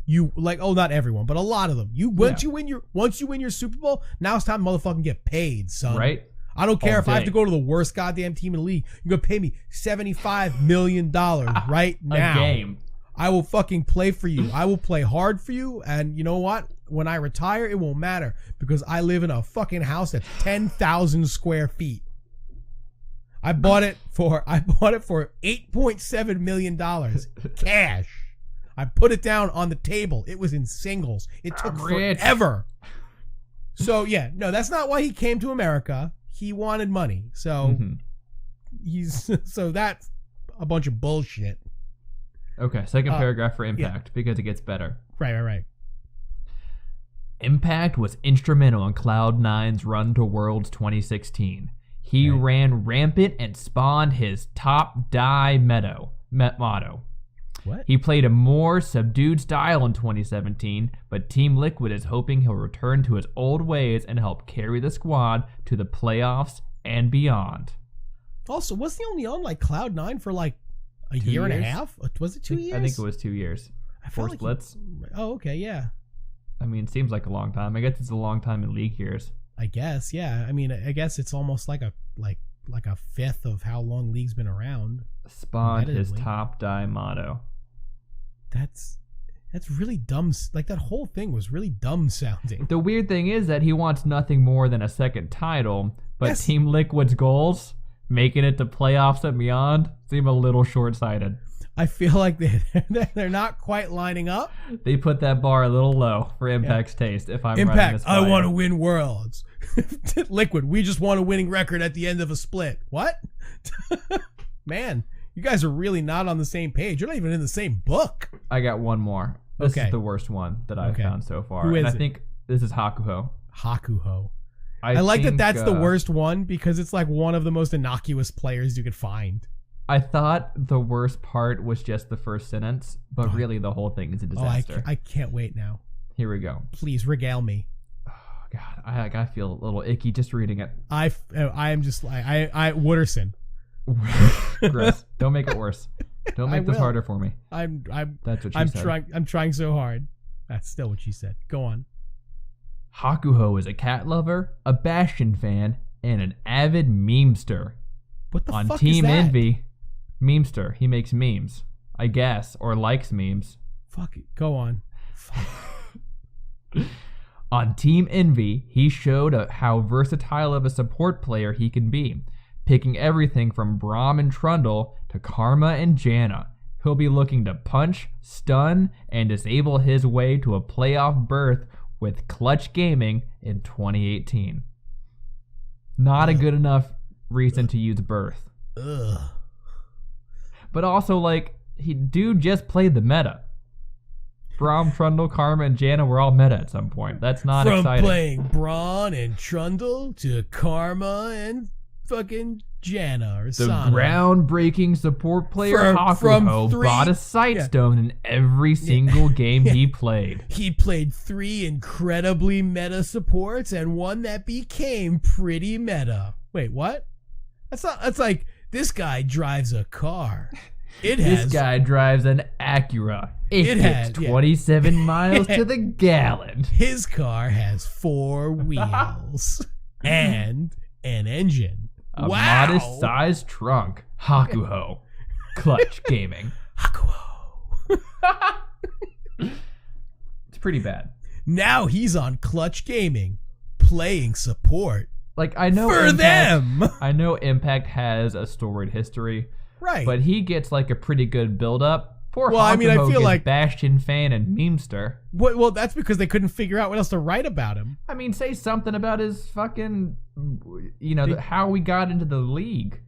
Speaker 1: Not everyone, but a lot of them. Once you win your Super Bowl, now it's time to motherfucking get paid, son.
Speaker 2: Right?
Speaker 1: I don't care if I have to go to the worst goddamn team in the league. You're gonna pay me $75 million right now.
Speaker 2: A game.
Speaker 1: I will fucking play for you. I will play hard for you. And you know what? When I retire, it won't matter because I live in a fucking house that's 10,000 square feet. I bought it for $8.7 million cash. I put it down on the table. It was in singles. It took forever. So yeah, no, that's not why he came to America. He wanted money. So so that's a bunch of bullshit.
Speaker 2: Okay, second paragraph for Impact because it gets better.
Speaker 1: Right.
Speaker 2: Impact was instrumental in Cloud9's run to Worlds 2016. He ran rampant and spawned his top die motto.
Speaker 1: What?
Speaker 2: He played a more subdued style in 2017, but Team Liquid is hoping he'll return to his old ways and help carry the squad to the playoffs and beyond.
Speaker 1: Also, wasn't he only on like Cloud9 for like a year and a half? Was it 2 years?
Speaker 2: I think it was 2 years. 4 splits.
Speaker 1: Okay, yeah.
Speaker 2: I mean, it seems like a long time. I guess it's a long time in league years.
Speaker 1: I guess, yeah. I mean, I guess it's almost like a fifth of how long league's been around.
Speaker 2: Spawned his top die motto.
Speaker 1: That's really dumb. Like, that whole thing was really dumb sounding.
Speaker 2: The weird thing is that he wants nothing more than a second title, but Team Liquid's goals, making it to playoffs and beyond, seem a little short-sighted.
Speaker 1: I feel like they're not quite lining up.
Speaker 2: They put that bar a little low for Impact's taste, if I'm
Speaker 1: Impact,
Speaker 2: running this
Speaker 1: I want to win Worlds. Liquid, we just want a winning record at the end of a split. What? Man, you guys are really not on the same page. You're not even in the same book.
Speaker 2: I got one more. This is the worst one that I've found so far.
Speaker 1: Who is
Speaker 2: and I
Speaker 1: it?
Speaker 2: think This is Hakuho.
Speaker 1: Hakuho. I like that that's the worst one because it's like one of the most innocuous players you could find.
Speaker 2: I thought the worst part was just the first sentence, but really the whole thing is a disaster.
Speaker 1: I can't wait now.
Speaker 2: Here we go.
Speaker 1: Please regale me.
Speaker 2: Oh, God, I feel a little icky just reading it.
Speaker 1: I am just like Wooderson.
Speaker 2: Gross. Don't make it worse. Don't make this harder for me.
Speaker 1: That's what she said. I'm trying so hard. That's still what she said. Go on.
Speaker 2: Hakuho is a cat lover, a Bastion fan, and an avid memester.
Speaker 1: What the
Speaker 2: fuck is that? On Team Envy, memester. He makes memes, I guess, or likes memes.
Speaker 1: Fuck it. Go on.
Speaker 2: On Team Envy, he showed how versatile of a support player he can be, picking everything from Braum and Trundle to Karma and Janna. He'll be looking to punch, stun, and disable his way to a playoff berth with Clutch Gaming in 2018. Not a good enough reason to use berth.
Speaker 1: Ugh.
Speaker 2: But also, like, dude just played the meta. Braum, Trundle, Karma, and Janna were all meta at some point. That's not exciting.
Speaker 1: From playing Braun and Trundle to Karma and fucking Janna or Sana.
Speaker 2: The groundbreaking support player Hakuho bought a Sightstone in every single game he played.
Speaker 1: He played 3 incredibly meta supports and one that became pretty meta. Wait, what? That's like this guy drives a car.
Speaker 2: This guy drives an Acura. It has 27 miles to the gallon.
Speaker 1: His car has 4 wheels and an engine.
Speaker 2: A modest-sized trunk. Hakuho. Clutch Gaming.
Speaker 1: Hakuho.
Speaker 2: It's pretty bad.
Speaker 1: Now he's on Clutch Gaming, playing support.
Speaker 2: Like, I know
Speaker 1: for them.
Speaker 2: I know Impact has a storied history,
Speaker 1: right?
Speaker 2: But he gets like a pretty good build-up. Poor Hakuho
Speaker 1: I feel like
Speaker 2: Bastion fan and memester.
Speaker 1: Well, that's because they couldn't figure out what else to write about him.
Speaker 2: I mean, say something about his fucking, how we got into the league.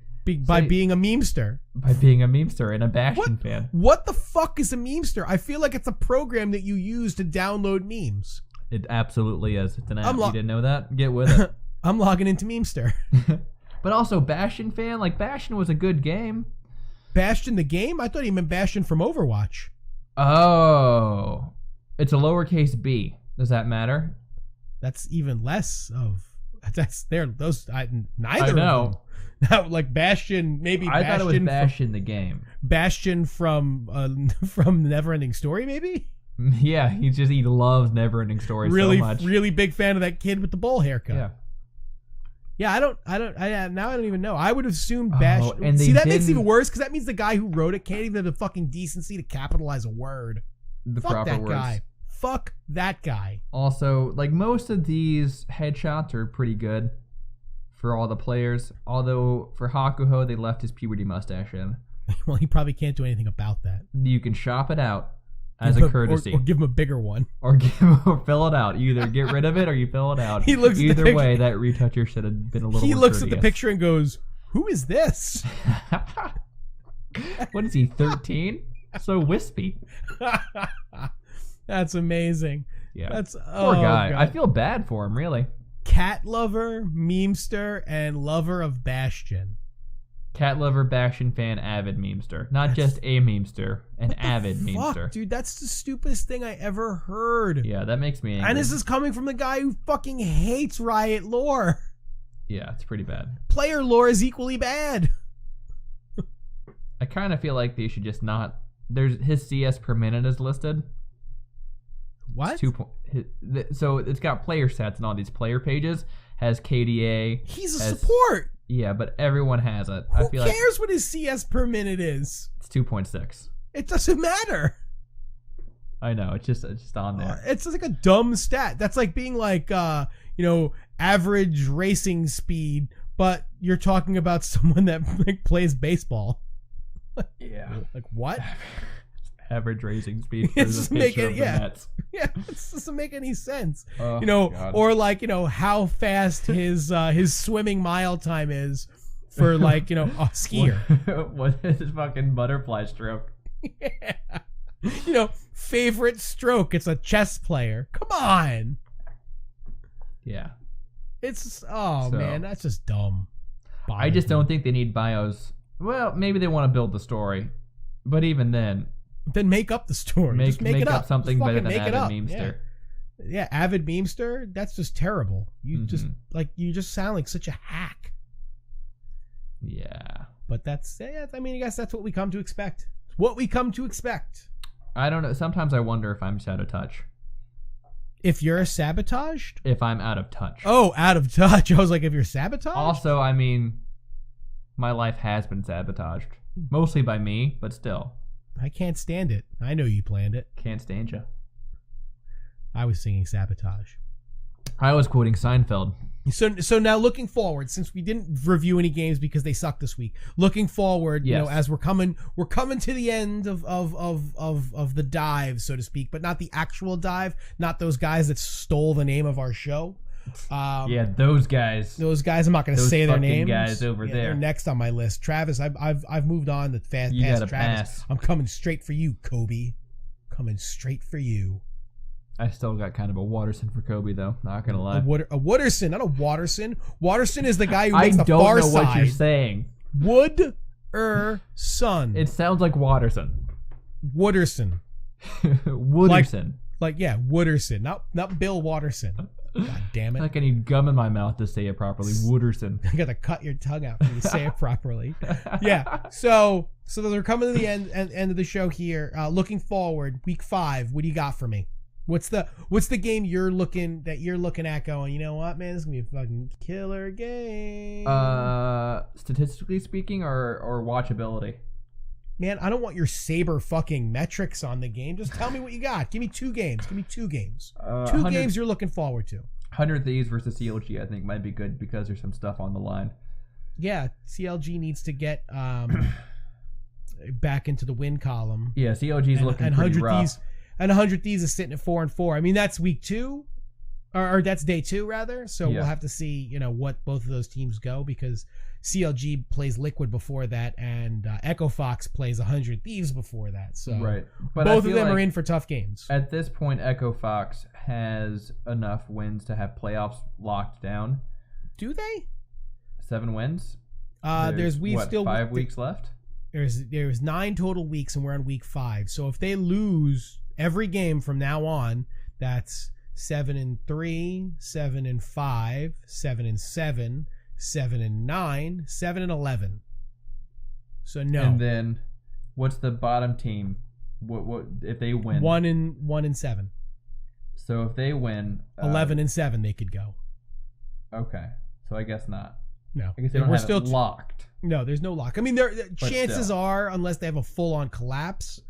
Speaker 1: By being a memester.
Speaker 2: By being a memester and a Bastion fan.
Speaker 1: What the fuck is a memester? I feel like it's a program that you use to download memes.
Speaker 2: It absolutely is. It's an app. You didn't know that? Get with it.
Speaker 1: I'm logging into memester.
Speaker 2: But also Bastion fan. Like, Bastion was a good game.
Speaker 1: Bastion the game? I thought he meant Bastion from Overwatch.
Speaker 2: Oh. It's a lowercase b. Does that matter?
Speaker 1: That's even less of... Neither
Speaker 2: I know.
Speaker 1: of them. Now, like Bastion, maybe
Speaker 2: I
Speaker 1: Bastion...
Speaker 2: thought it was Bastion the game.
Speaker 1: Bastion from Neverending Story, maybe?
Speaker 2: Yeah, he loves Neverending Story so much.
Speaker 1: Really big fan of that kid with the bowl haircut.
Speaker 2: Yeah.
Speaker 1: Yeah, I don't even know. I would have assumed Bastion. See, that makes it even worse because that means the guy who wrote it can't even have the fucking decency to capitalize a word. Fuck that guy. Fuck that guy.
Speaker 2: Also, like, most of these headshots are pretty good for all the players. Although for Hakuho, they left his puberty mustache in.
Speaker 1: Well, he probably can't do anything about that.
Speaker 2: You can shop it out as a courtesy,
Speaker 1: or give him a bigger one,
Speaker 2: or fill it out. You either get rid of it or you fill it out.
Speaker 1: He looks
Speaker 2: either way. That retoucher should have been a little.
Speaker 1: He
Speaker 2: more
Speaker 1: looks
Speaker 2: courteous.
Speaker 1: at the picture and goes, "Who is this?"
Speaker 2: What is he? 13? So wispy.
Speaker 1: That's amazing.
Speaker 2: Yeah, poor guy.
Speaker 1: God.
Speaker 2: I feel bad for him, really.
Speaker 1: Cat lover, memester, and lover of Bastion.
Speaker 2: Cat lover, Bastion fan, avid memester. Not just a memester, an avid memester.
Speaker 1: Dude, that's the stupidest thing I ever heard.
Speaker 2: Yeah, that makes me angry.
Speaker 1: And this is coming from the guy who fucking hates Riot lore.
Speaker 2: Yeah, it's pretty bad.
Speaker 1: Player lore is equally bad.
Speaker 2: I kind of feel like they should just not... His CS per minute is listed.
Speaker 1: What?
Speaker 2: So it's got player stats and all these player pages. Has KDA.
Speaker 1: He's a support.
Speaker 2: Yeah, but everyone has it.
Speaker 1: Who cares what his CS per minute is?
Speaker 2: It's 2.6.
Speaker 1: It doesn't matter.
Speaker 2: I know. It's just on there.
Speaker 1: It's like a dumb stat. That's like being like, average racing speed, but you're talking about someone that like plays baseball.
Speaker 2: Yeah.
Speaker 1: Like what?
Speaker 2: Average racing speed.
Speaker 1: It doesn't make it. Yeah. Yeah. It doesn't make any sense.
Speaker 2: God.
Speaker 1: Or like how fast his swimming mile time is for like a skier.
Speaker 2: What is his fucking butterfly stroke?
Speaker 1: Yeah. Favorite stroke. It's a chess player. Come on.
Speaker 2: Yeah.
Speaker 1: It's man, that's just dumb.
Speaker 2: I just don't think they need bios. Well, maybe they want to build the story, but even then
Speaker 1: make up the story.
Speaker 2: Make
Speaker 1: it
Speaker 2: up something better than Avid Memester.
Speaker 1: Yeah, Avid Memester. That's just terrible. You just sound like such a hack.
Speaker 2: Yeah.
Speaker 1: But that's I mean, I guess that's what we come to expect. What we come to expect.
Speaker 2: I don't know. Sometimes I wonder if I'm out of touch.
Speaker 1: If you're sabotaged?
Speaker 2: If I'm out of touch.
Speaker 1: Oh, out of touch. I was like, if you're sabotaged?
Speaker 2: Also, I mean, my life has been sabotaged. Mostly by me, but still.
Speaker 1: I can't stand it. I know you planned it.
Speaker 2: Can't stand you.
Speaker 1: I was singing Sabotage.
Speaker 2: I was quoting Seinfeld.
Speaker 1: So now looking forward, since we didn't review any games because they sucked this week, looking forward,
Speaker 2: yes.
Speaker 1: You know, as we're coming to the end of the dive, so to speak, but not the actual dive, not those guys that stole the name of our show.
Speaker 2: Yeah, those guys.
Speaker 1: Those guys. I'm not going to say their names.
Speaker 2: Guys over there.
Speaker 1: They're next on my list. Travis, I've moved on to past Travis.
Speaker 2: Pass.
Speaker 1: I'm coming straight for you, Kobe. Coming straight for you.
Speaker 2: I still got kind of a Waterson for Kobe, though. Not gonna lie.
Speaker 1: A Wooderson, not a Waterson. Waterson is the guy who makes the Far Side. I don't know what
Speaker 2: you're saying.
Speaker 1: Son.
Speaker 2: It sounds like Waterson.
Speaker 1: Wooderson.
Speaker 2: Wooderson.
Speaker 1: Like Wooderson, not Bill Watterson. God damn it!
Speaker 2: Like I need gum in my mouth to say it properly. Wooderson.
Speaker 1: You got to cut your tongue out when you say it properly. Yeah. So we're coming to the end of the show here. Looking forward, week 5. What do you got for me? What's the game you're looking at going, you know what, man, this is gonna be a fucking killer game.
Speaker 2: Statistically speaking or watchability?
Speaker 1: Man, I don't want your Saber fucking metrics on the game. Just tell me what you got. Give me 2 games. Two games you're looking forward to.
Speaker 2: 100 Thieves versus CLG I think might be good because there's some stuff on the line.
Speaker 1: Yeah, CLG needs to get back into the win column.
Speaker 2: Yeah, CLG's looking pretty rough.
Speaker 1: And 100 Thieves is sitting at 4-4. I mean, that's week 2, or that's day 2 rather. So We'll have to see, you know, what both of those teams go because CLG plays Liquid before that, and Echo Fox plays 100 Thieves before that. So
Speaker 2: right, but
Speaker 1: both of them are in for tough games.
Speaker 2: At this point, Echo Fox has enough wins to have playoffs locked down.
Speaker 1: Do they?
Speaker 2: 7 wins.
Speaker 1: There's
Speaker 2: 5 weeks left.
Speaker 1: There's 9 total weeks, and we're on week 5. So if they lose every game from now on, that's 7-3, 7-5, 7-7, 7-9, 7-11. So no.
Speaker 2: And then, what's the bottom team? What if they win?
Speaker 1: 1-7.
Speaker 2: So if they win,
Speaker 1: 11-7, they could go.
Speaker 2: Okay, so I guess not.
Speaker 1: No,
Speaker 2: I guess they don't have it locked.
Speaker 1: No, there's no lock. I mean, chances are, unless they have a full-on collapse,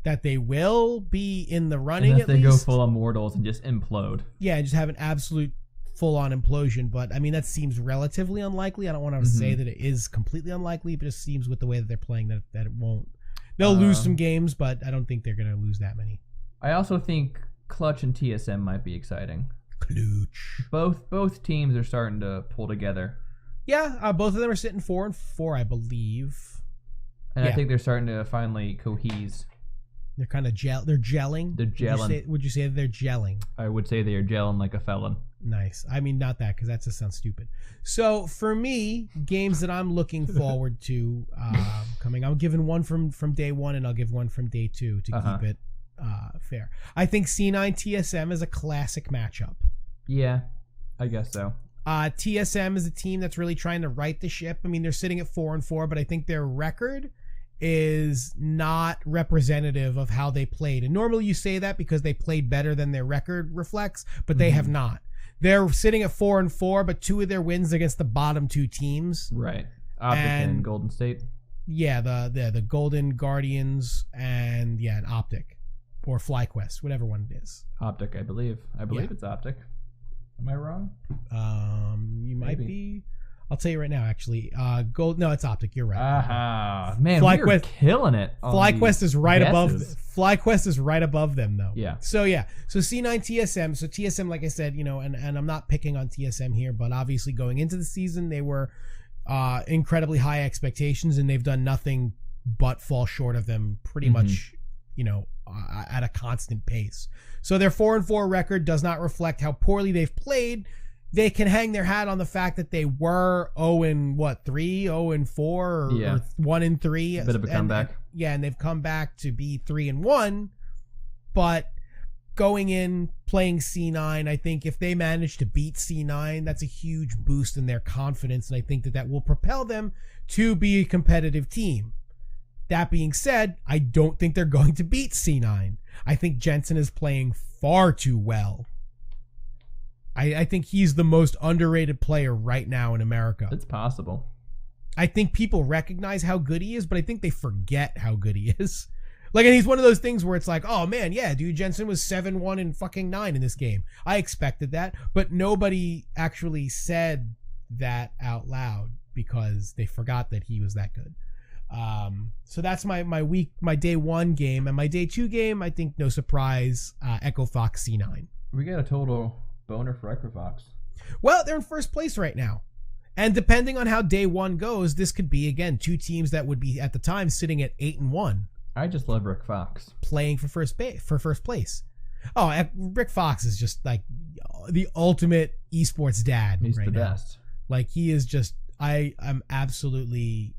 Speaker 1: that they will be in the running.
Speaker 2: Unless
Speaker 1: at
Speaker 2: they
Speaker 1: least
Speaker 2: go full on mortals and just implode.
Speaker 1: Yeah, and just have an absolute full-on implosion. But I mean, that seems relatively unlikely. I don't want to say that it is completely unlikely, but it just seems with the way that they're playing that it won't. They'll lose some games, but I don't think they're going to lose that many.
Speaker 2: I also think Clutch and TSM might be exciting.
Speaker 1: Clutch.
Speaker 2: Both teams are starting to pull together.
Speaker 1: Yeah, both of them are sitting 4-4, I believe.
Speaker 2: And I think they're starting to finally cohese.
Speaker 1: They're kind of they're gelling.
Speaker 2: They're gelling.
Speaker 1: Would you say they're gelling?
Speaker 2: I would say they are gelling like a felon.
Speaker 1: Nice. I mean, not that, because that just sounds stupid. So for me, games that I'm looking forward to coming, I'm giving one from day 1, and I'll give one from day 2 to keep it fair. I think C9 TSM is a classic matchup.
Speaker 2: Yeah, I guess so.
Speaker 1: TSM is a team that's really trying to right the ship. I mean, they're sitting at 4-4, but I think their record is not representative of how they played. And normally you say that because they played better than their record reflects, but they have not. They're sitting at 4-4, but 2 of their wins against the bottom 2 teams.
Speaker 2: Right. Optic and Golden State.
Speaker 1: Yeah, the Golden Guardians and an Optic or FlyQuest, whatever one it is.
Speaker 2: Optic, I believe. It's Optic. Am I wrong?
Speaker 1: You might be. I'll tell you right now, actually. No, it's Optic. You're right.
Speaker 2: Man, we're killing it.
Speaker 1: FlyQuest is right above. FlyQuest is right above them, though.
Speaker 2: Yeah.
Speaker 1: So C9 TSM. So TSM, like I said, and I'm not picking on TSM here, but obviously going into the season, they were incredibly high expectations, and they've done nothing but fall short of them pretty much, at a constant pace. So their 4-4 record does not reflect how poorly they've played. They can hang their hat on the fact that they were 0-3, 0-4, or 1-3.
Speaker 2: A bit of a comeback.
Speaker 1: And they've come back to be 3-1. But going in, playing C9, I think if they manage to beat C9, that's a huge boost in their confidence, and I think that will propel them to be a competitive team. That being said, I don't think they're going to beat C9. I think Jensen is playing far too well. I think he's the most underrated player right now in America.
Speaker 2: It's possible.
Speaker 1: I think people recognize how good he is, but I think they forget how good he is. Like, and he's one of those things where it's like, oh man, yeah, dude, Jensen was 7-1 and fucking 9 in this game. I expected that, but nobody actually said that out loud because they forgot that he was that good. So that's my day 1 game, and my day 2 game, I think no surprise, Echo Fox C9.
Speaker 2: We got a total boner for Echo Fox.
Speaker 1: Well, they're in first place right now. And depending on how day 1 goes, this could be, again, 2 teams that would be at the time sitting at 8-1.
Speaker 2: I just love Rick Fox
Speaker 1: playing for first place. Oh, Rick Fox is just like the ultimate esports dad.
Speaker 2: He's
Speaker 1: right
Speaker 2: the
Speaker 1: now.
Speaker 2: best.
Speaker 1: Like, he is just, I'm absolutely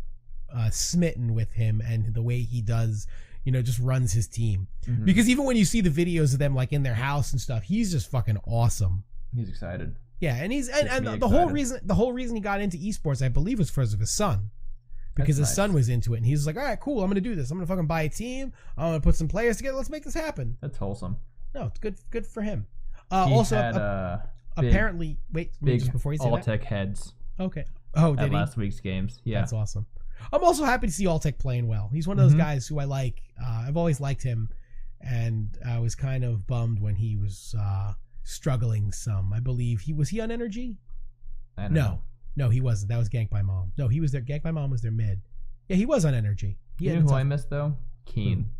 Speaker 1: smitten with him and the way he does, just runs his team. Mm-hmm. Because even when you see the videos of them like in their house and stuff, he's just fucking awesome.
Speaker 2: He's excited.
Speaker 1: Yeah, and the whole reason he got into esports, I believe, was because of his son. Because his son was into it, and he's like, all right, cool, I'm going to do this. I'm going to fucking buy a team. I'm going to put some players together. Let's make this happen.
Speaker 2: That's wholesome.
Speaker 1: No, it's good for him.
Speaker 2: Apparently,
Speaker 1: just before you say that.
Speaker 2: Alltech heads.
Speaker 1: Okay. Oh, did
Speaker 2: at
Speaker 1: he?
Speaker 2: Last week's games. Yeah.
Speaker 1: That's awesome. I'm also happy to see Alltech playing well. He's one of those guys who I like. I've always liked him, and I was kind of bummed when he was struggling some. I believe was he on energy?
Speaker 2: I don't know.
Speaker 1: No, he wasn't. That was Ganked by Mom. No, he was there. Ganked by Mom was their mid. Yeah, he was on energy.
Speaker 2: You know who I missed though? Keen.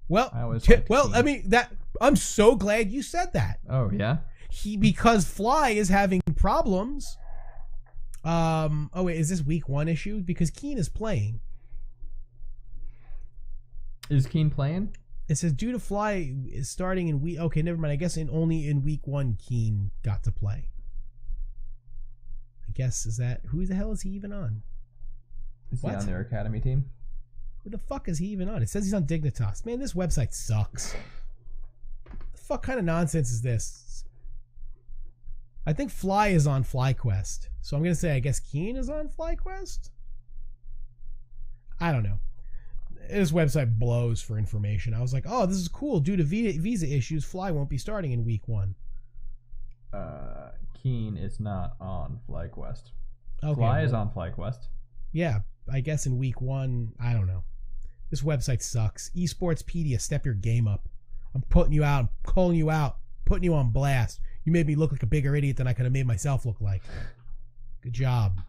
Speaker 1: Well,
Speaker 2: Keen.
Speaker 1: I mean I'm so glad you said that.
Speaker 2: Oh yeah.
Speaker 1: Because Fly is having problems. Oh wait, is this week 1 issue? Because Keen is playing.
Speaker 2: Is Keen playing?
Speaker 1: It says due to Fly is starting in week. Okay, never mind. I guess only in week 1 Keen got to play. I guess who the hell is he even on?
Speaker 2: Is he on their academy team?
Speaker 1: Who the fuck is he even on? It says he's on Dignitas. Man, this website sucks. The fuck kind of nonsense is this? I think Fly is on FlyQuest. So I'm going to say I guess Keen is on FlyQuest? I don't know. This website blows for information. I was like, oh, this is cool. Due to visa issues, Fly won't be starting in week 1.
Speaker 2: Keen is not on FlyQuest.
Speaker 1: Okay,
Speaker 2: Fly is on FlyQuest.
Speaker 1: Yeah, I guess in week 1, I don't know. This website sucks. Esportspedia, step your game up. I'm putting you out. I'm calling you out. Putting you on blast. You made me look like a bigger idiot than I could have made myself look like. Good job.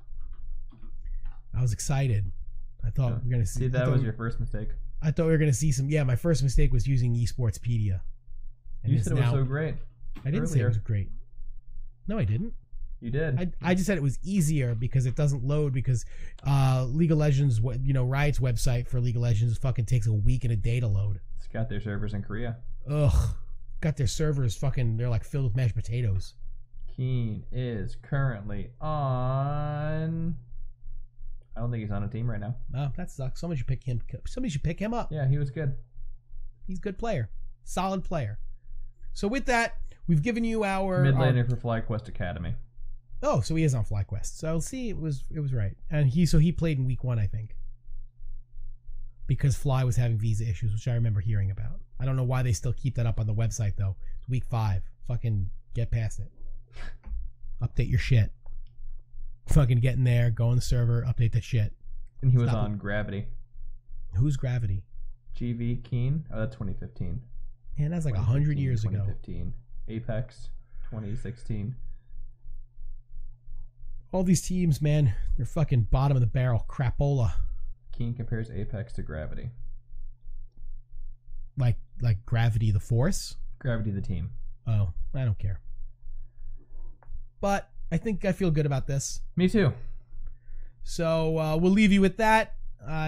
Speaker 1: I was excited. I thought we were going to see...
Speaker 2: that was your first mistake.
Speaker 1: I thought we were going to see some... Yeah, my first mistake was using Esportspedia.
Speaker 2: And you said it was so great.
Speaker 1: I didn't say it was great. No, I didn't.
Speaker 2: You did.
Speaker 1: I just said it was easier because it doesn't load because League of Legends, Riot's website for League of Legends fucking takes a week and a day to load.
Speaker 2: It's got their servers in Korea.
Speaker 1: Ugh. Got their servers fucking, they're like filled with mashed potatoes.
Speaker 2: Keen is currently on... I don't think he's on a team right now.
Speaker 1: Oh, that sucks. Somebody should pick him up.
Speaker 2: Yeah, he was good.
Speaker 1: He's a good player. Solid player. So with that, we've given you our...
Speaker 2: Mid laner for FlyQuest Academy.
Speaker 1: Oh, so he is on FlyQuest. So see, it was right. And he played in week 1, I think. Because Fly was having visa issues, which I remember hearing about. I don't know why they still keep that up on the website, though. It's week 5. Fucking get past it. Update your shit. Fucking get in there, go on the server, update that shit.
Speaker 2: And he was on Gravity.
Speaker 1: Who's Gravity?
Speaker 2: GV Keen? Oh, that's 2015.
Speaker 1: Man, that's like 100 years ago.
Speaker 2: 2015. Apex, 2016.
Speaker 1: All these teams, man, they're fucking bottom of the barrel. Crapola.
Speaker 2: Keen compares Apex to Gravity.
Speaker 1: Like Gravity the Force?
Speaker 2: Gravity the team.
Speaker 1: Oh, I don't care. But I think I feel good about this.
Speaker 2: Me too.
Speaker 1: So we'll leave you with that.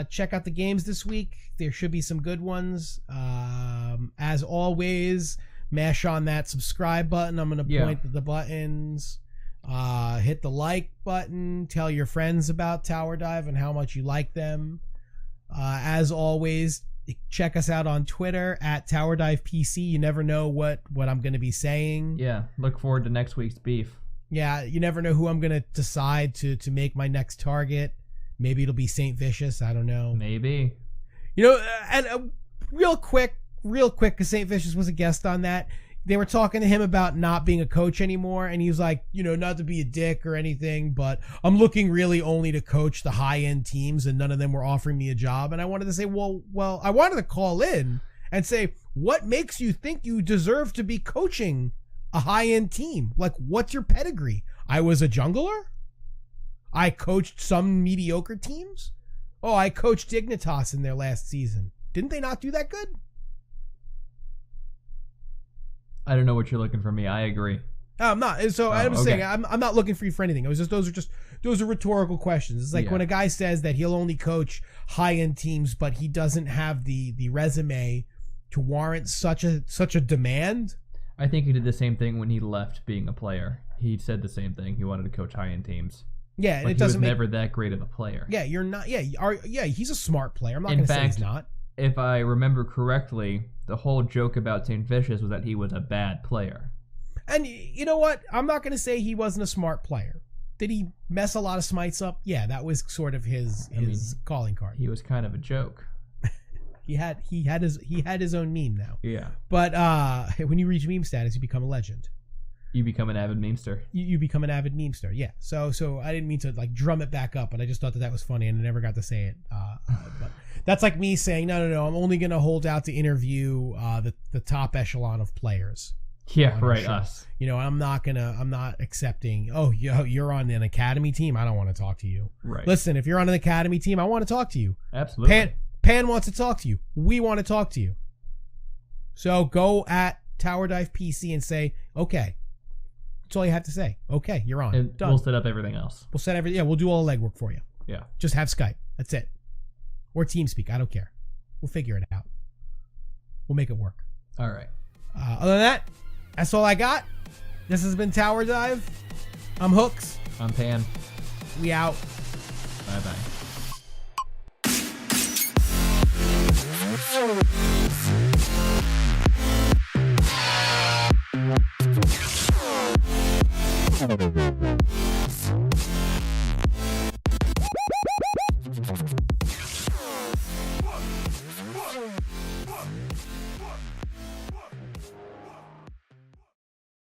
Speaker 1: check out the games this week. There should be some good ones. As always, mash on that subscribe button. I'm going to point the buttons. Hit the like button. Tell your friends about Tower Dive and how much you like them. As always, check us out on Twitter at Tower Dive PC. You never know what I'm going to be saying.
Speaker 2: Yeah, look forward to next week's beef.
Speaker 1: Yeah, you never know who I'm going to decide to make my next target. Maybe it'll be St. Vicious. I don't know.
Speaker 2: Maybe.
Speaker 1: You know, and real quick, because St. Vicious was a guest on that. They were talking to him about not being a coach anymore, and he was like, you know, not to be a dick or anything, but I'm looking really only to coach the high-end teams, and none of them were offering me a job. And I wanted to say, well, I wanted to call in and say, what makes you think you deserve to be coaching a high-end team? Like, what's your pedigree? I was a jungler? I coached some mediocre teams? Oh, I coached Dignitas in their last season. Didn't they not do that good?
Speaker 2: I don't know what you're looking for me. I agree.
Speaker 1: I'm not. So I was saying I'm not looking for you for anything. It was just those are rhetorical questions. It's like when a guy says that he'll only coach high end teams, but he doesn't have the resume to warrant such a demand.
Speaker 2: I think he did the same thing when he left being a player. He said the same thing. He wanted to coach high end teams.
Speaker 1: Yeah,
Speaker 2: like it doesn't. He was never that great of a player.
Speaker 1: Yeah, you're not. Yeah, he's a smart player. I'm not going to say he's not.
Speaker 2: If I remember correctly, the whole joke about St. Vicious was that he was a bad player.
Speaker 1: And you know what? I'm not going to say he wasn't a smart player. Did he mess a lot of smites up? Yeah, that was sort of his calling card.
Speaker 2: He was kind of a joke.
Speaker 1: he had his own meme now.
Speaker 2: Yeah.
Speaker 1: But when you reach meme status, you become a legend.
Speaker 2: You become an avid memester.
Speaker 1: You become an avid memester. Yeah. So I didn't mean to like drum it back up, but I just thought that was funny, and I never got to say it. But that's like me saying, no. I'm only going to hold out to interview the top echelon of players.
Speaker 2: Yeah, right. Us.
Speaker 1: You know, I'm not accepting. Oh, you're on an academy team. I don't want to talk to you.
Speaker 2: Right.
Speaker 1: Listen, if you're on an academy team, I want to talk to you.
Speaker 2: Absolutely.
Speaker 1: Pan wants to talk to you. We want to talk to you. So go at Tower Dive PC and say, okay. That's all you have to say. Okay, you're on.
Speaker 2: And
Speaker 1: done.
Speaker 2: We'll set up everything else.
Speaker 1: We'll set everything. Yeah, we'll do all the legwork for you.
Speaker 2: Yeah.
Speaker 1: Just have Skype. That's it. Or TeamSpeak. I don't care. We'll figure it out. We'll make it work.
Speaker 2: All right.
Speaker 1: Other than that, that's all I got. This has been Tower Dive. I'm Hooks.
Speaker 2: I'm Pan.
Speaker 1: We out.
Speaker 2: Bye-bye.
Speaker 4: Thank you.